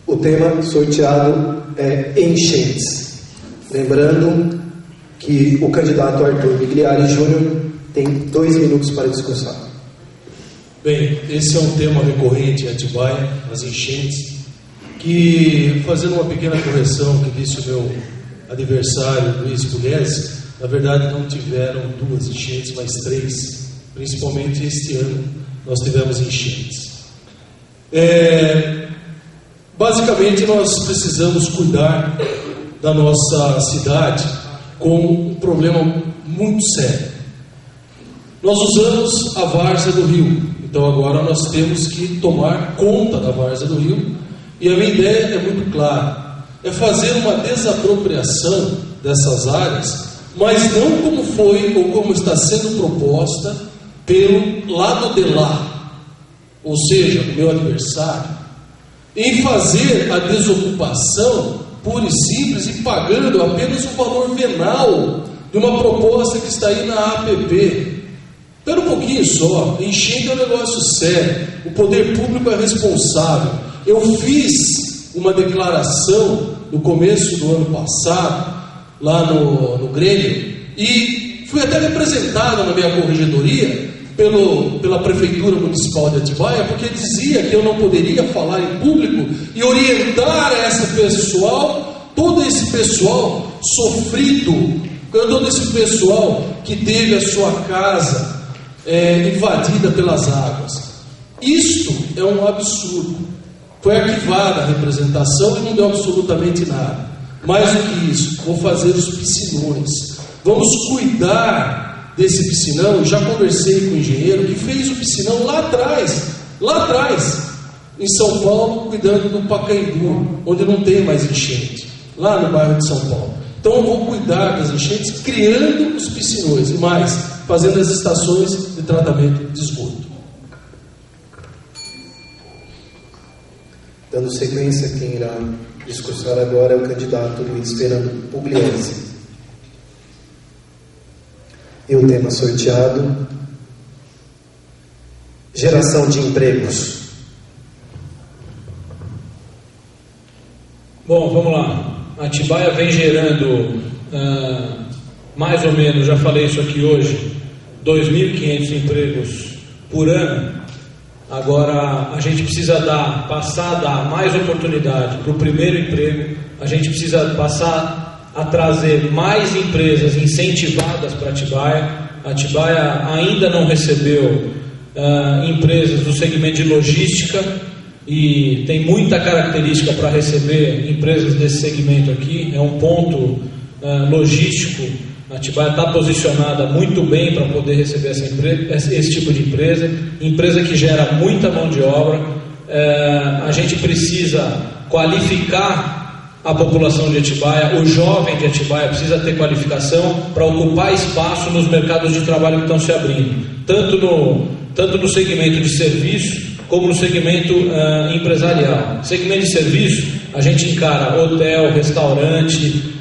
O tema sorteado é enchentes. Lembrando que o candidato Arthur Migliari Júnior tem 2 minutos para discursar. Bem, esse é um tema recorrente em Atibaia, as enchentes, que, fazendo uma pequena correção que disse o meu adversário Luiz Pugliese, na verdade não tiveram 2 enchentes, mas 3. Principalmente este ano nós tivemos enchentes. Basicamente nós precisamos cuidar da nossa cidade com um problema muito sério. Nós usamos a várzea do rio, então agora nós temos que tomar conta da várzea do rio, e a minha ideia é muito clara, é fazer uma desapropriação dessas áreas, mas não como foi ou como está sendo proposta pelo lado de lá, ou seja, o meu adversário, em fazer a desocupação pura e simples e pagando apenas o valor venal de uma proposta que está aí na APP. Espera um pouquinho só, enchente é um negócio sério, o poder público é responsável. Eu fiz uma declaração no começo do ano passado, lá no Grêmio, e fui até representado na minha corregedoria pela Prefeitura Municipal de Atibaia, porque dizia que eu não poderia falar em público e orientar esse pessoal, todo esse pessoal sofrido, todo esse pessoal que teve a sua casa invadida pelas águas. Isto é um absurdo. Foi arquivada a representação e não deu absolutamente nada. Mais do que isso, vou fazer os piscinões. Vamos cuidar desse piscinão. Eu já conversei com o engenheiro que fez o piscinão lá atrás, em São Paulo, cuidando do Pacaembu, onde não tem mais enchente, lá no bairro de São Paulo. Então eu vou cuidar das enchentes, criando os piscinões e mais, fazendo as estações de tratamento de esgoto. Dando sequência, quem irá discursar agora é o candidato Luiz Fernando Pugliese. E o tema sorteado: geração de empregos. Bom, vamos lá. A Atibaia vem gerando mais ou menos, já falei isso aqui hoje, 2.500 empregos por ano. Agora a gente precisa passar a dar mais oportunidade para o primeiro emprego. A gente precisa passar a trazer mais empresas incentivadas para Atibaia. A Atibaia ainda não recebeu empresas do segmento de logística e tem muita característica para receber empresas desse segmento aqui. É um ponto logístico. A Atibaia está posicionada muito bem para poder receber esse tipo de empresa que gera muita mão de obra. A gente precisa qualificar a população de Atibaia, o jovem de Atibaia precisa ter qualificação para ocupar espaço nos mercados de trabalho que estão se abrindo, tanto no segmento de serviço como no segmento empresarial. Segmento de serviço, a gente encara hotel, restaurante,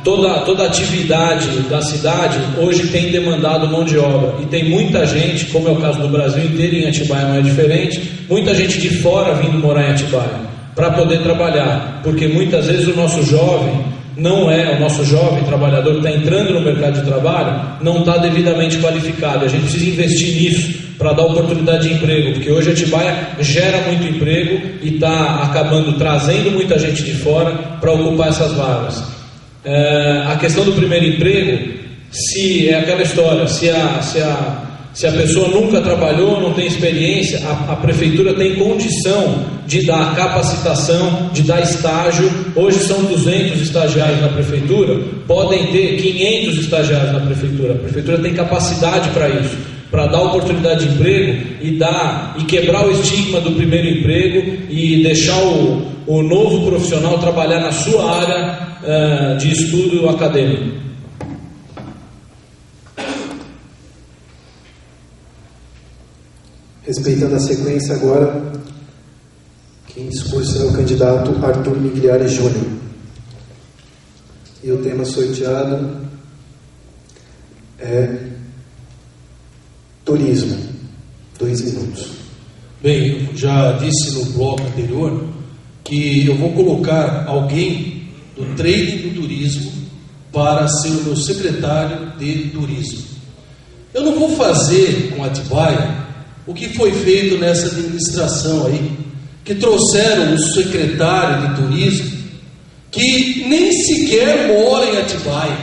toda atividade da cidade hoje tem demandado mão de obra, e tem muita gente, como é o caso do Brasil inteiro, em Atibaia não é diferente, muita gente de fora vindo morar em Atibaia para poder trabalhar, porque muitas vezes o nosso jovem trabalhador que está entrando no mercado de trabalho não está devidamente qualificado. A gente precisa investir nisso para dar oportunidade de emprego, porque hoje Atibaia gera muito emprego e está acabando trazendo muita gente de fora para ocupar essas vagas. A questão do primeiro emprego, se é aquela história, se a pessoa nunca trabalhou, não tem experiência, a prefeitura tem condição de dar capacitação, de dar estágio. Hoje são 200 estagiários na prefeitura, podem ter 500 estagiários na prefeitura. A prefeitura tem capacidade para isso, para dar oportunidade de emprego e quebrar o estigma do primeiro emprego e deixar o novo profissional trabalhar na sua área de estudo acadêmico. Respeitando a sequência agora, quem discurso é o candidato Arthur Migliari Júnior. E o tema sorteado é turismo. 2 minutos. Bem, eu já disse no bloco anterior que eu vou colocar alguém do trading do turismo para ser o meu secretário de turismo. Eu não vou fazer com Atibaia o que foi feito nessa administração aí, que trouxeram um secretário de turismo que nem sequer mora em Atibaia.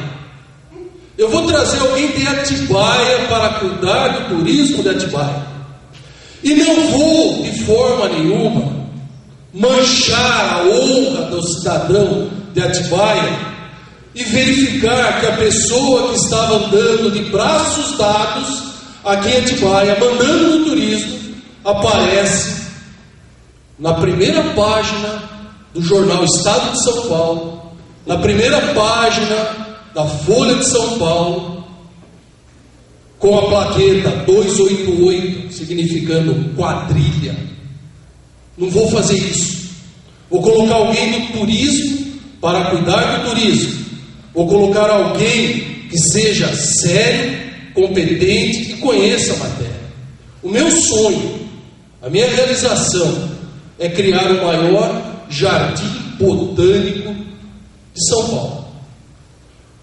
Eu vou trazer alguém de Atibaia para cuidar do turismo de Atibaia. E não vou, de forma nenhuma, manchar a honra do cidadão de Atibaia e verificar que a pessoa que estava andando de braços dados aqui em Atibaia, mandando no turismo, aparece na primeira página do jornal Estado de São Paulo, na primeira página da Folha de São Paulo, com a plaqueta 288, significando quadrilha. Não vou fazer isso. Vou colocar alguém do turismo para cuidar do turismo. Vou colocar alguém que seja sério, competente e conheça a matéria. O meu sonho, a minha realização é criar o maior jardim botânico de São Paulo.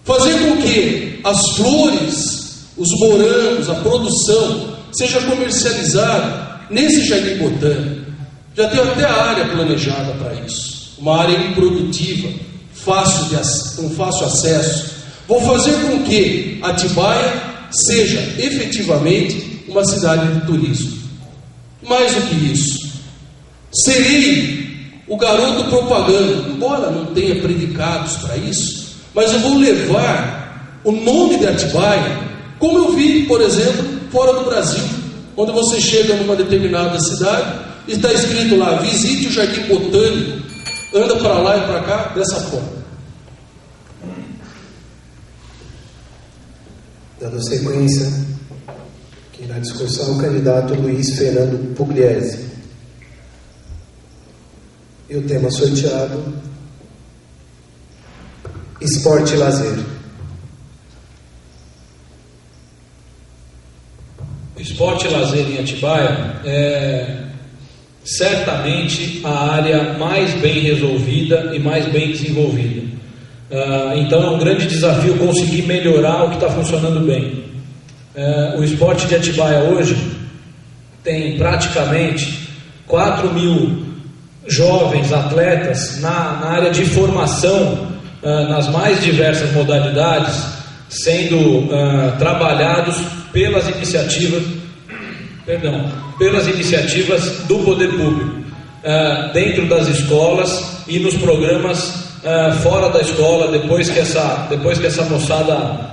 Fazer com que as flores, os morangos, a produção seja comercializada nesse jardim botânico. Já tenho até a área planejada para isso. Uma área improdutiva, com fácil acesso. Vou fazer com que Atibaia seja efetivamente uma cidade de turismo. Mais do que isso, serei o garoto propaganda, embora não tenha predicados para isso, mas eu vou levar o nome de Atibaia, como eu vi, por exemplo, fora do Brasil, onde você chega numa determinada cidade e está escrito lá, visite o Jardim Botânico, anda para lá e para cá, dessa forma. Dando sequência, quem irá discursar é o candidato Luiz Fernando Pugliese. E o tema sorteado, esporte e lazer. O esporte e lazer em Atibaia é certamente a área mais bem resolvida e mais bem desenvolvida. Então é um grande desafio conseguir melhorar o que está funcionando bem. O esporte de Atibaia hoje tem praticamente 4.000 jovens atletas na área de formação, nas mais diversas modalidades, sendo trabalhados pelas iniciativas do poder público, dentro das escolas e nos programas fora da escola, depois que essa moçada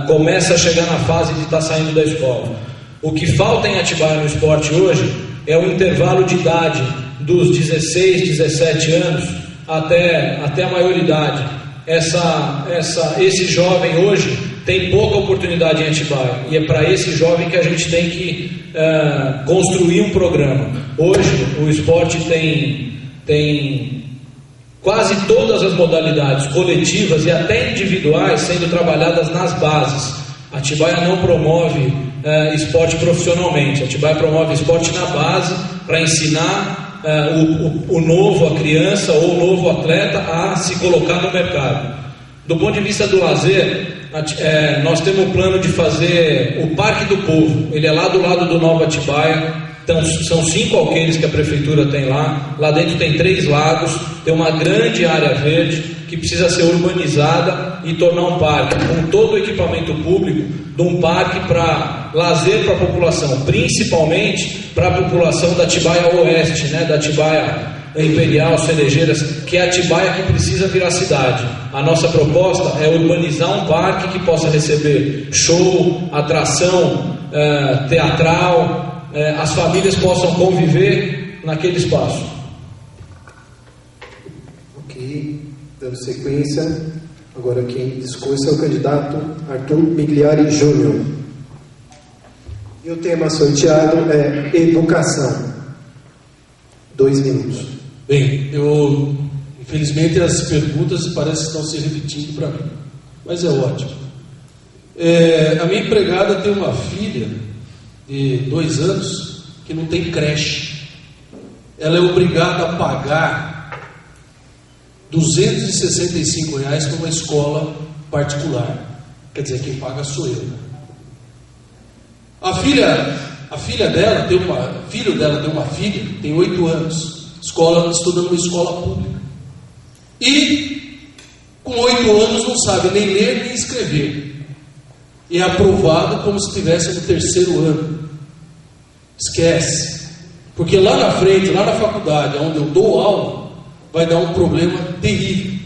começa a chegar na fase de estar saindo da escola. O que falta em Atibaia no esporte hoje é o intervalo de idade dos 16, 17 anos até a maioridade. Esse jovem hoje tem pouca oportunidade em Atibaia, e é para esse jovem que a gente tem que construir um programa. Hoje o esporte tem quase todas as modalidades coletivas e até individuais sendo trabalhadas nas bases. Atibaia não promove esporte profissionalmente. Atibaia promove esporte na base para ensinar o novo, a criança ou o novo atleta a se colocar no mercado. Do ponto de vista do lazer, nós temos um plano de fazer o Parque do Povo. Ele é lá do lado do Nova Atibaia. Então, são 5 alqueires que a prefeitura tem lá. Lá dentro tem 3 lagos, tem uma grande área verde que precisa ser urbanizada e tornar um parque com todo o equipamento público de um parque para lazer para a população, principalmente para a população da Atibaia Oeste, né, da Atibaia Imperial, Cerejeiras, que é a Atibaia que precisa virar cidade. A nossa proposta é urbanizar um parque que possa receber show, atração teatral, as famílias possam conviver naquele espaço. Ok, dando sequência, agora quem discursa é o candidato Arthur Migliari Júnior. E o tema sorteado é educação. 2 minutos. Bem, infelizmente as perguntas parecem que estão se repetindo para mim, mas é ótimo. A minha empregada tem uma filha de 2 anos que não tem creche. Ela é obrigada a pagar R$265 para uma escola particular. Quer dizer, quem paga sou eu. Filho dela tem uma filha, tem 8 anos, estuda numa escola pública. E com 8 anos não sabe nem ler nem escrever. E é aprovado como se estivesse no 3º ano. Esquece. Porque lá na frente, lá na faculdade, onde eu dou aula, vai dar um problema terrível.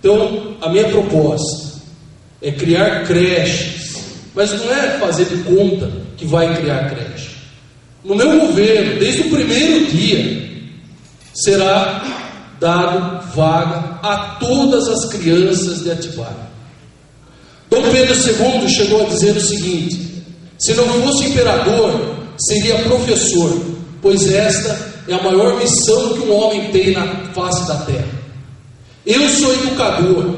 Então, a minha proposta é criar creches, mas não é fazer de conta que vai criar creche. No meu governo, desde o primeiro dia, será dado vaga a todas as crianças de Atibaia. Dom Pedro II chegou a dizer o seguinte: se não fosse imperador, seria professor, pois esta é a maior missão que um homem tem na face da terra. Eu sou educador,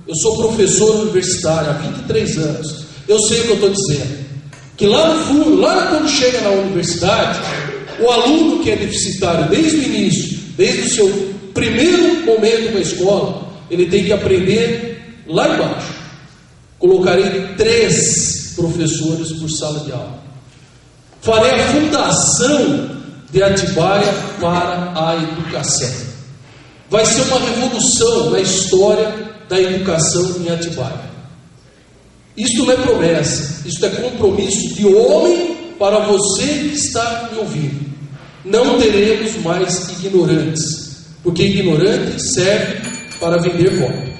eu sou professor universitário há 23 anos, eu sei o que eu estou dizendo. Que lá no fundo, lá quando chega na universidade, o aluno que é deficitário desde o início, desde o seu primeiro momento na escola, ele tem que aprender lá embaixo. Colocarei 3 professores por sala de aula. Farei a fundação de Atibaia para a educação. Vai ser uma revolução na história da educação em Atibaia. Isto não é promessa, isto é compromisso de homem para você que está me ouvindo. Não teremos mais ignorantes, porque ignorante serve para vender voto.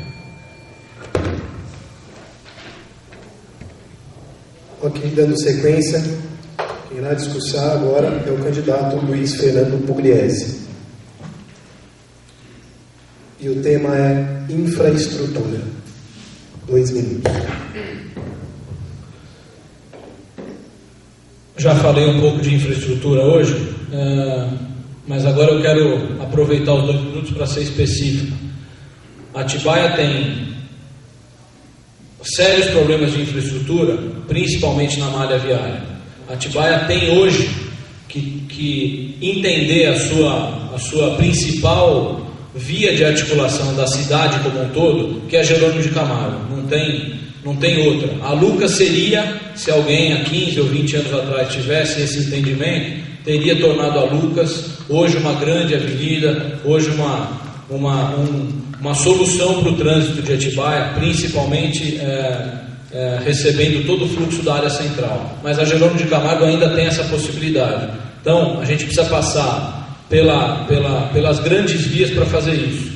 Ok, dando sequência, quem irá discursar agora é o candidato Luiz Fernando Pugliese. E o tema é infraestrutura. 2 minutos. Já falei um pouco de infraestrutura hoje, mas agora eu quero aproveitar os 2 minutos para ser específico. Atibaia tem sérios problemas de infraestrutura, principalmente na malha viária. Atibaia tem hoje que entender a sua principal via de articulação da cidade como um todo, que é Jerônimo de Camargo. Não tem outra. A Lucas seria, se alguém há 15 ou 20 anos atrás tivesse esse entendimento, teria tornado a Lucas hoje uma grande avenida, hoje uma solução para o trânsito de Atibaia, principalmente recebendo todo o fluxo da área central. Mas a Jerônimo de Camargo ainda tem essa possibilidade. Então, a gente precisa passar pelas grandes vias para fazer isso.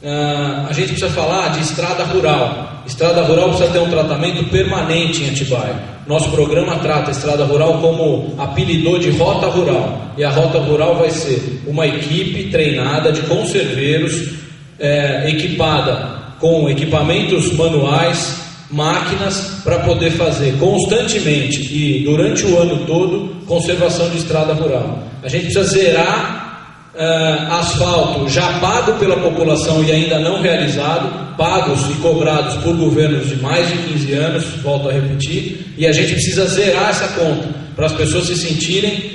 A gente precisa falar de estrada rural. Estrada rural precisa ter um tratamento permanente em Atibaia. Nosso programa trata a estrada rural como apelidou de rota rural. E a rota rural vai ser uma equipe treinada de conserveiros, equipada com equipamentos manuais, máquinas, para poder fazer constantemente e durante o ano todo conservação de estrada rural. A gente precisa zerar asfalto já pago pela população e ainda não realizado, pagos e cobrados por governos de mais de 15 anos, volto a repetir, e a gente precisa zerar essa conta para as pessoas se sentirem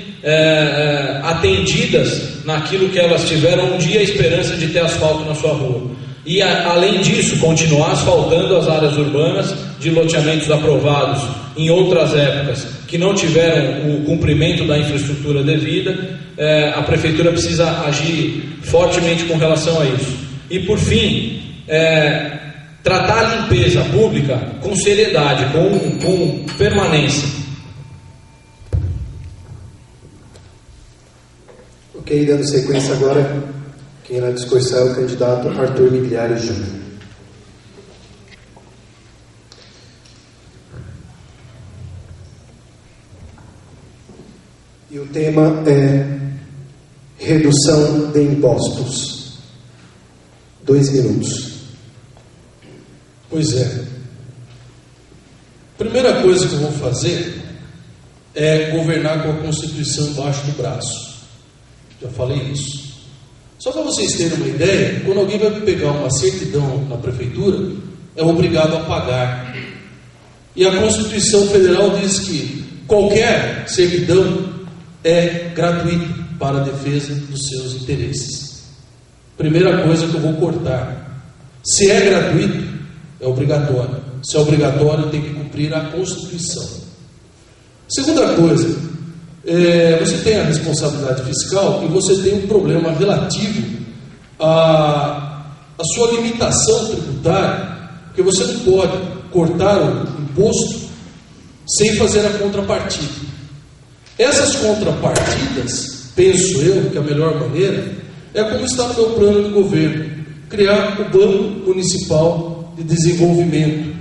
atendidas naquilo que elas tiveram um dia a esperança de ter asfalto na sua rua. E além disso, continuar asfaltando as áreas urbanas de loteamentos aprovados em outras épocas que não tiveram o cumprimento da infraestrutura devida. A Prefeitura precisa agir fortemente com relação a isso. E por fim, tratar a limpeza pública com seriedade, com permanência. Ok, dando sequência agora, quem irá discursar é o candidato Arthur Migliari Júnior. E o tema é redução de impostos. 2 minutos. Pois é. Primeira coisa que eu vou fazer é governar com a Constituição embaixo do braço. Já falei isso. Só para vocês terem uma ideia, quando alguém vai pegar uma certidão na prefeitura, é obrigado a pagar. E a Constituição Federal diz que qualquer certidão é gratuita para a defesa dos seus interesses. Primeira coisa que eu vou cortar. Se é gratuito, é obrigatório. Se é obrigatório, tem que cumprir a Constituição. Segunda coisa, você tem a responsabilidade fiscal e você tem um problema relativo à sua limitação tributária, porque você não pode cortar o imposto sem fazer a contrapartida. Essas contrapartidas, penso eu que a melhor maneira é como está no meu plano de governo, criar o Banco Municipal de Desenvolvimento.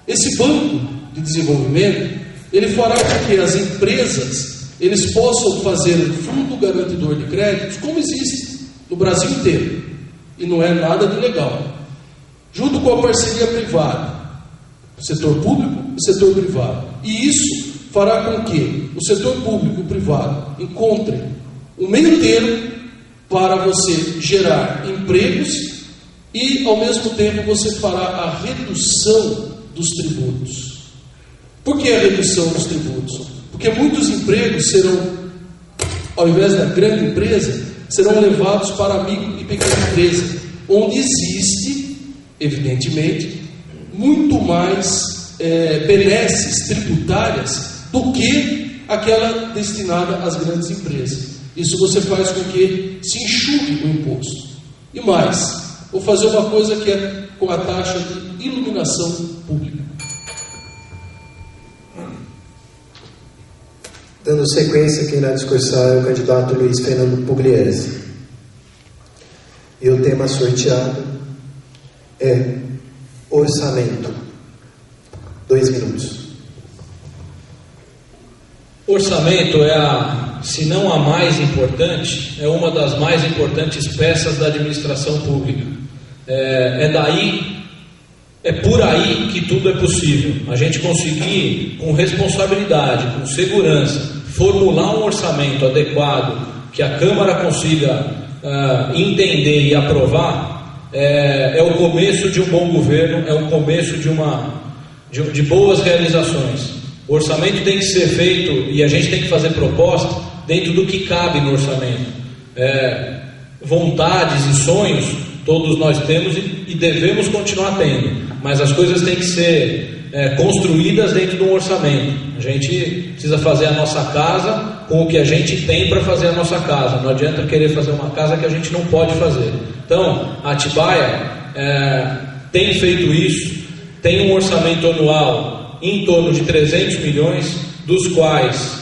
Esse Banco de Desenvolvimento, ele fará com que as empresas eles possam fazer um fundo garantidor de créditos, como existe no Brasil inteiro, e não é nada de legal, junto com a parceria privada, o setor público e o setor privado. E isso fará com que o setor público e o privado encontrem um meio termo para você gerar empregos e, ao mesmo tempo, você fará a redução dos tributos. Por que a redução dos tributos? Porque muitos empregos serão, ao invés da grande empresa, serão levados para a micro e pequena empresa, onde existe, evidentemente, muito mais benesses tributárias do que aquela destinada às grandes empresas. Isso você faz com que se enxugue o imposto. E mais, vou fazer uma coisa que é com a taxa de iluminação pública. Dando sequência, quem irá discursar é o candidato Luiz Fernando Pugliese. E o tema sorteado é orçamento. 2 minutos. Orçamento se não a mais importante, é uma das mais importantes peças da administração pública. É por aí que tudo é possível. A gente conseguir, com responsabilidade, com segurança, formular um orçamento adequado, que a Câmara consiga entender e aprovar, é o começo de um bom governo, é o começo de boas realizações. O orçamento tem que ser feito, e a gente tem que fazer proposta dentro do que cabe no orçamento. Vontades e sonhos todos nós temos e devemos continuar tendo, mas as coisas têm que ser construídas dentro de um orçamento. A gente precisa fazer a nossa casa com o que a gente tem para fazer a nossa casa. Não adianta querer fazer uma casa que a gente não pode fazer. Então, a Atibaia tem feito isso, tem um orçamento anual em torno de 300 milhões, dos quais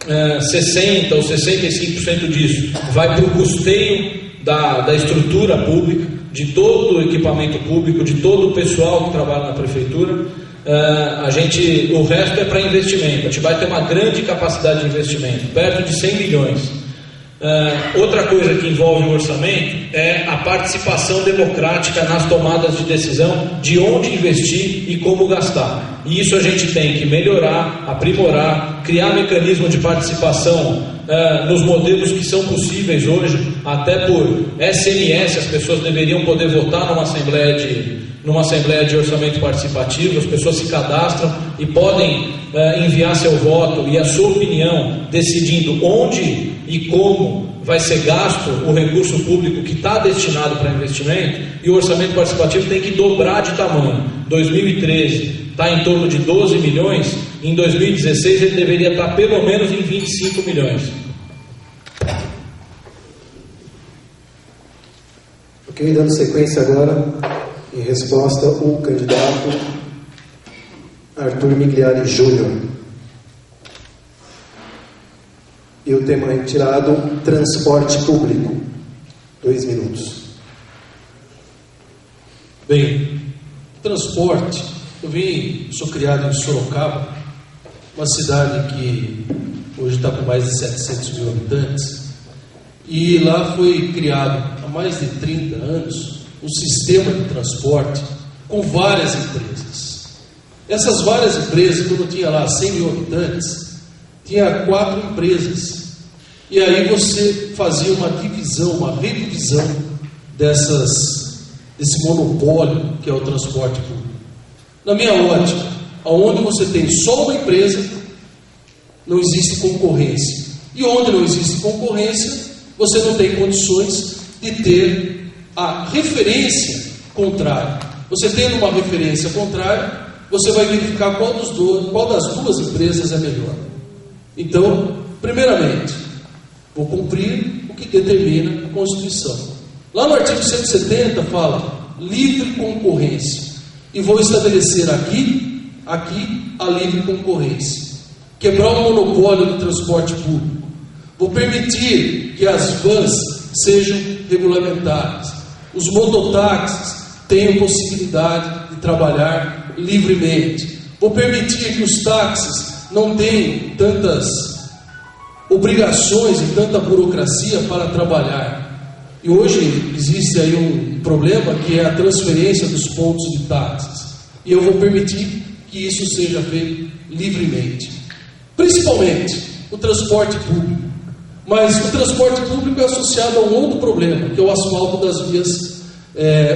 60% ou 65% disso vai para o custeio da estrutura pública, de todo o equipamento público, de todo o pessoal que trabalha na prefeitura. O resto é para investimento. A Atibaia tem uma grande capacidade de investimento, perto de 100 milhões. Outra coisa que envolve o orçamento é a participação democrática nas tomadas de decisão de onde investir e como gastar. E isso a gente tem que melhorar, aprimorar, criar mecanismo de participação nos modelos que são possíveis hoje, até por SMS, as pessoas deveriam poder votar numa assembleia de orçamento participativo, as pessoas se cadastram e podem enviar seu voto e a sua opinião, decidindo onde e como vai ser gasto o recurso público que está destinado para investimento, e o orçamento participativo tem que dobrar de tamanho. 2013 está em torno de 12 milhões, em 2016 ele deveria estar pelo menos em 25 milhões. Ok, dando sequência agora, em resposta, o candidato Arthur Migliari Júnior. E o tema retirado, transporte público. 2 minutos. Bem, transporte. Eu sou criado em Sorocaba, uma cidade que hoje está com mais de 700 mil habitantes, e lá foi criado há mais de 30 anos um sistema de transporte com várias empresas. Essas várias empresas, quando tinha lá 100 mil habitantes, tinha 4 empresas, e aí você fazia uma divisão, uma redivisão desse monopólio que é o transporte público. Na minha ótica, onde você tem só uma empresa, não existe concorrência. E onde não existe concorrência, você não tem condições de ter a referência contrária. Você tendo uma referência contrária, você vai verificar qual das duas empresas é melhor. Então, primeiramente, vou cumprir o que determina a Constituição. Lá no artigo 170 fala livre concorrência. E vou estabelecer aqui a livre concorrência. Quebrar o monopólio do transporte público. Vou permitir que as vans sejam regulamentadas. Os mototáxis tenham possibilidade de trabalhar livremente. Vou permitir que os táxis não tenham tantas obrigações e tanta burocracia para trabalhar. E hoje existe aí um problema que é a transferência dos pontos de táxis. E eu vou permitir que isso seja feito livremente. Principalmente o transporte público. Mas o transporte público é associado a um outro problema, que é o asfalto das vias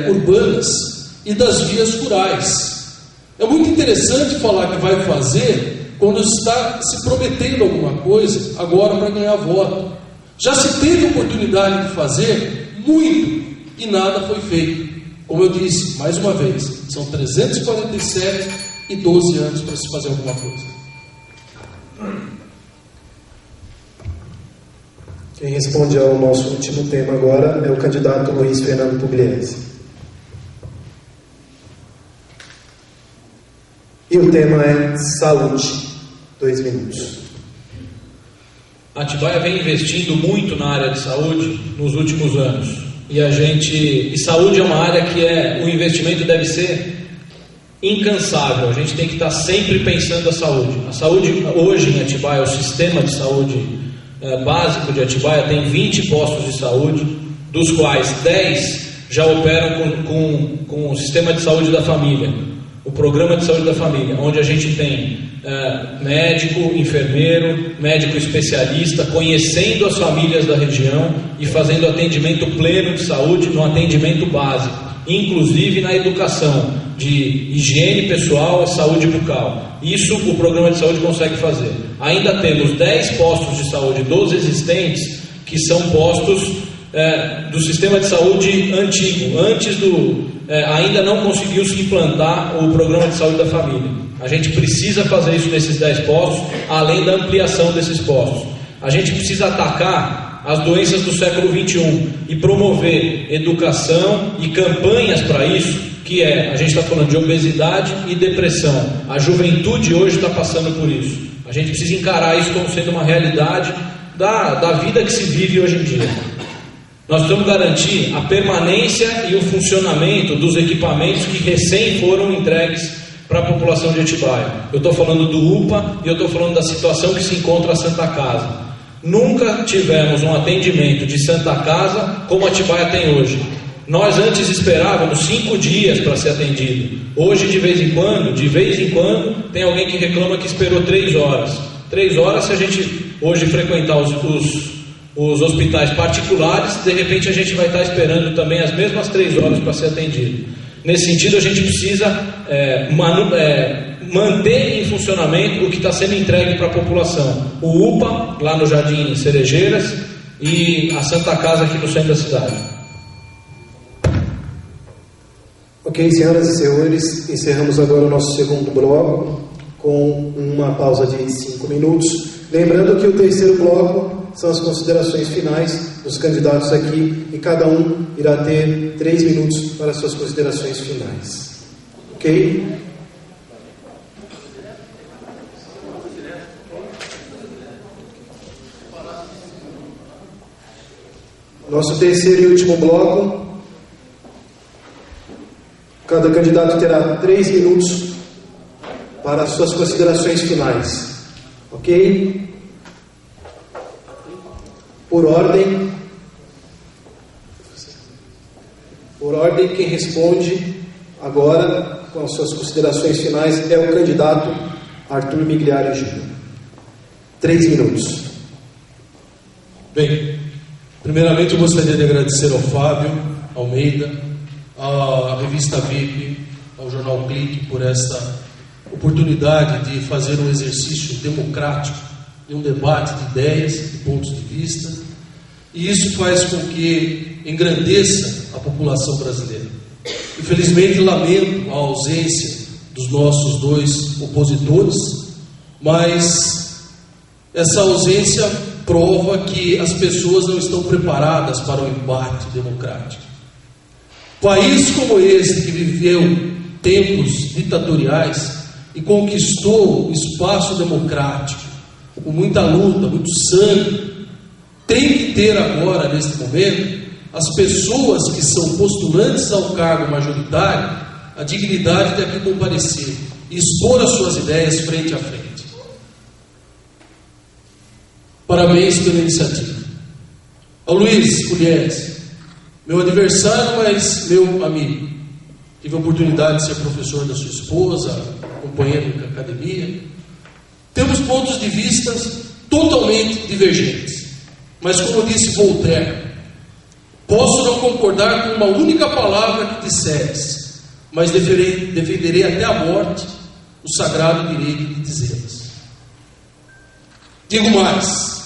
urbanas e das vias rurais. É muito interessante falar que vai fazer quando está se prometendo alguma coisa agora para ganhar voto. Já se teve oportunidade de fazer muito e nada foi feito. Como eu disse, mais uma vez, são 347 e 12 anos para se fazer alguma coisa. Quem responde ao nosso último tema agora é o candidato Luiz Fernando Pugliese. E o tema é saúde. 2 minutos. Atibaia vem investindo muito na área de saúde nos últimos anos. E saúde é uma área que o investimento deve ser incansável. A gente tem que estar sempre pensando a saúde. A saúde hoje em Atibaia, o sistema de saúde básico de Atibaia tem 20 postos de saúde, dos quais 10 já operam com o sistema de saúde da família, o programa de saúde da família, onde a gente tem médico, enfermeiro, médico especialista, conhecendo as famílias da região e fazendo atendimento pleno de saúde no atendimento básico, inclusive na educação de higiene pessoal e saúde bucal. Isso o programa de saúde consegue fazer. Ainda temos 10 postos de saúde dos existentes, que são postos do sistema de saúde antigo, ainda não conseguiu se implantar o programa de saúde da família. A gente precisa fazer isso nesses 10 postos, além da ampliação desses postos. A gente precisa atacar as doenças do século XXI e promover educação e campanhas para isso, a gente está falando de obesidade e depressão. A juventude hoje está passando por isso. A gente precisa encarar isso como sendo uma realidade da vida que se vive hoje em dia. Nós precisamos garantir a permanência e o funcionamento dos equipamentos que recém foram entregues para a população de Atibaia. Eu estou falando do UPA e eu estou falando da situação que se encontra a Santa Casa. Nunca tivemos um atendimento de Santa Casa como Atibaia tem hoje. Nós antes esperávamos 5 dias para ser atendido. Hoje, de vez em quando, tem alguém que reclama que esperou 3 horas. 3 horas, se a gente hoje frequentar os hospitais particulares, de repente a gente vai estar esperando também as mesmas 3 horas para ser atendido. Nesse sentido, a gente precisa manter em funcionamento o que está sendo entregue para a população. O UPA, lá no Jardim Cerejeiras, e a Santa Casa aqui no centro da cidade. Ok, senhoras e senhores, encerramos agora o nosso segundo bloco com uma pausa de 5 minutos. Lembrando que o terceiro bloco são as considerações finais dos candidatos aqui e cada um irá ter 3 minutos para suas considerações finais. Ok? Nosso terceiro e último bloco, cada candidato terá 3 minutos para suas considerações finais. Ok? Por ordem, quem responde agora com as suas considerações finais é o candidato Arthur Migliari Júnior. 3 minutos. Bem, primeiramente eu gostaria de agradecer ao Fábio Almeida, à revista VIP, ao Jornal Clique por esta oportunidade de fazer um exercício democrático, de um debate de ideias, de pontos de vista, e isso faz com que engrandeça a população brasileira. Infelizmente, lamento a ausência dos nossos 2 opositores, mas essa ausência prova que as pessoas não estão preparadas para o embate democrático. País como este, que viveu tempos ditatoriais e conquistou o espaço democrático com muita luta, muito sangue, tem que ter agora, neste momento, as pessoas que são postulantes ao cargo majoritário, a dignidade de aqui comparecer e expor as suas ideias frente a frente. Parabéns pela iniciativa. Ao Luiz Pugliese, meu adversário, mas meu amigo. Tive a oportunidade de ser professor da sua esposa, companheiro da academia. Temos pontos de vista totalmente divergentes. Mas como disse Voltaire, posso não concordar com uma única palavra que disseres, mas defenderei até a morte o sagrado direito de dizê-las. Digo mais,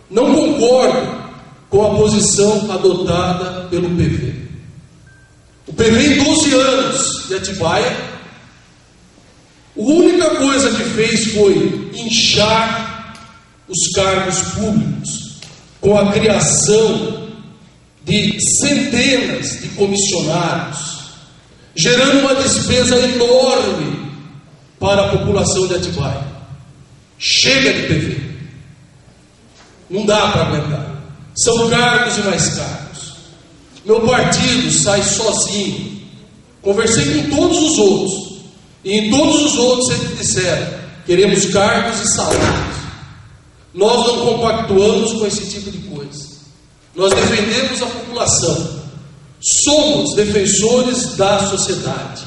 não concordo com a posição adotada pelo PV. O PV, em 12 anos de Atibaia, a única coisa que fez foi inchar os cargos públicos, com a criação de centenas de comissionários, gerando uma despesa enorme para a população de Atibaia. Chega de PV. Não dá para aguentar. São cargos e mais cargos. Meu partido sai sozinho. Conversei com todos os outros. E em todos os outros sempre disseram: queremos cargos e salários. Nós não compactuamos com esse tipo de coisa. Nós defendemos a população. Somos defensores da sociedade.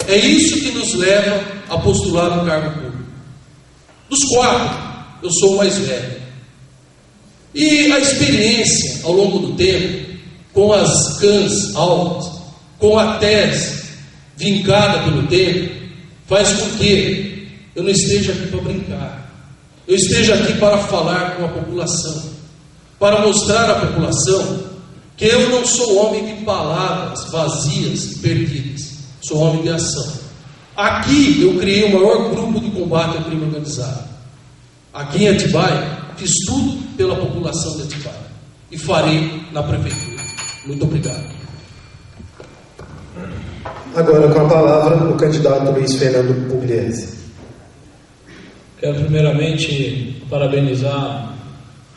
É isso que nos leva a postular um cargo público. Dos 4, eu sou o mais velho. E a experiência ao longo do tempo, com as cãs altas, com a tese vincada pelo tempo, faz com que eu não esteja aqui para brincar. Eu esteja aqui para falar com a população, para mostrar à população que eu não sou homem de palavras vazias e perdidas, sou homem de ação. Aqui eu criei o maior grupo de combate ao crime organizado. Aqui em Atibaia, fiz tudo pela população de Atibaia e farei na prefeitura. Muito obrigado. Agora com a palavra o candidato Luiz Fernando Pugliese. Quero primeiramente parabenizar a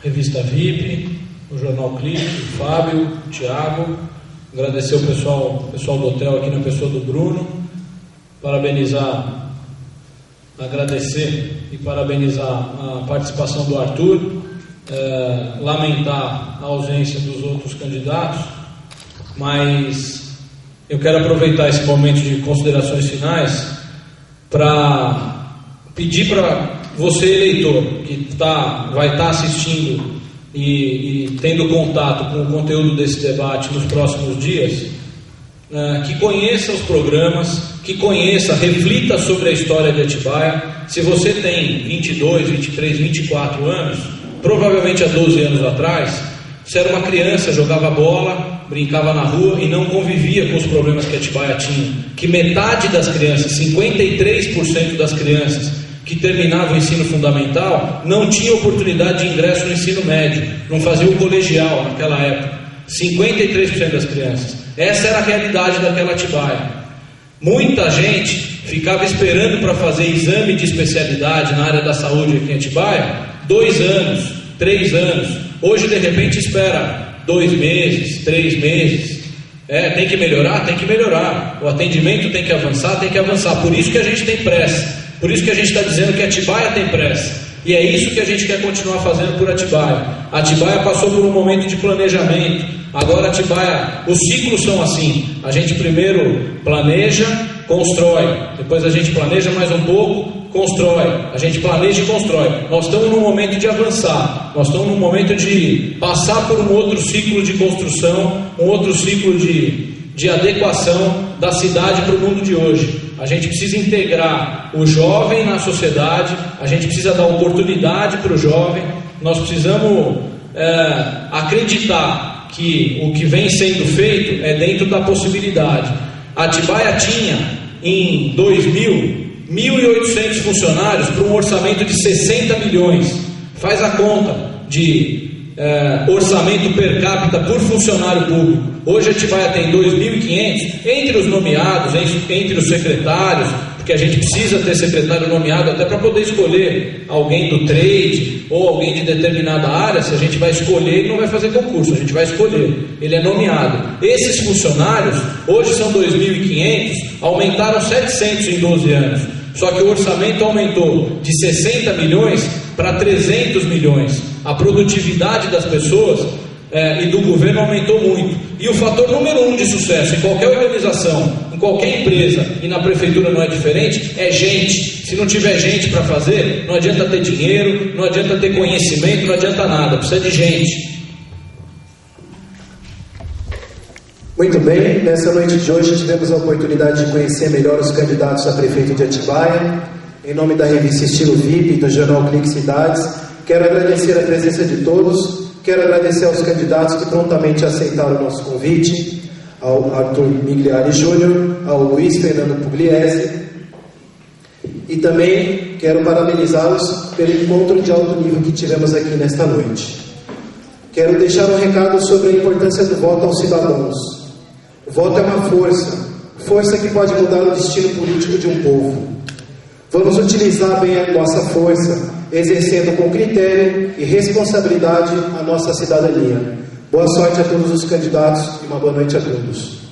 revista VIP, o Jornal Clique, o Fábio, o Thiago, agradecer o pessoal do hotel aqui na pessoa do Bruno, agradecer e parabenizar a participação do Arthur, lamentar a ausência dos outros candidatos, mas eu quero aproveitar esse momento de considerações finais para pedir para você, eleitor, que vai estar assistindo e tendo contato com o conteúdo desse debate nos próximos dias, que conheça os programas, que conheça, reflita sobre a história de Atibaia. Se você tem 22, 23, 24 anos, provavelmente há 12 anos atrás, você era uma criança, jogava bola, brincava na rua e não convivia com os problemas que Atibaia tinha. Que metade das crianças, 53% das crianças que terminavam o ensino fundamental, não tinha oportunidade de ingresso no ensino médio, não fazia o colegial naquela época. 53% das crianças. Essa era a realidade daquela Atibaia. Muita gente ficava esperando para fazer exame de especialidade na área da saúde aqui em Atibaia 2 anos, 3 anos. Hoje, de repente, espera 2 meses, 3 meses. Tem que melhorar? Tem que melhorar. O atendimento tem que avançar? Tem que avançar. Por isso que a gente tem pressa. Por isso que a gente está dizendo que Atibaia tem pressa. E é isso que a gente quer continuar fazendo por Atibaia. Atibaia passou por um momento de planejamento. Agora Atibaia, os ciclos são assim. A gente primeiro planeja, constrói. Depois a gente planeja mais um pouco, constrói. A gente planeja e constrói. Nós estamos num momento de avançar. Nós estamos num momento de passar por um outro ciclo de construção, um outro ciclo de adequação da cidade para o mundo de hoje. A gente precisa integrar o jovem na sociedade, a gente precisa dar oportunidade para o jovem, nós precisamos acreditar que o que vem sendo feito é dentro da possibilidade. Atibaia tinha, em 2000, 1.800 funcionários para um orçamento de 60 milhões. Faz a conta de orçamento per capita por funcionário público. Hoje Atibaia tem 2.500, entre os nomeados, entre os secretários, porque a gente precisa ter secretário nomeado até para poder escolher alguém do trade ou alguém de determinada área. Se a gente vai escolher, ele não vai fazer concurso, a gente vai escolher, ele é nomeado. Esses funcionários, hoje são 2.500, aumentaram 700 em 12 anos, só que o orçamento aumentou de 60 milhões para 300 milhões. A produtividade das pessoas e do governo aumentou muito. E o fator número 1 de sucesso em qualquer organização, em qualquer empresa, e na prefeitura não é diferente, é gente. Se não tiver gente para fazer, não adianta ter dinheiro, não adianta ter conhecimento, não adianta nada, precisa de gente. Muito bem, nessa noite de hoje tivemos a oportunidade de conhecer melhor os candidatos a prefeito de Atibaia. Em nome da revista Estilo VIP e do jornal Clique Cidades, quero agradecer a presença de todos. Quero agradecer aos candidatos que prontamente aceitaram o nosso convite, ao Arthur Migliari Júnior, ao Luiz Fernando Pugliese, e também quero parabenizá-los pelo encontro de alto nível que tivemos aqui nesta noite. Quero deixar um recado sobre a importância do voto aos cidadãos. O voto é uma força que pode mudar o destino político de um povo. Vamos utilizar bem a nossa força, exercendo com critério e responsabilidade a nossa cidadania. Boa sorte a todos os candidatos e uma boa noite a todos.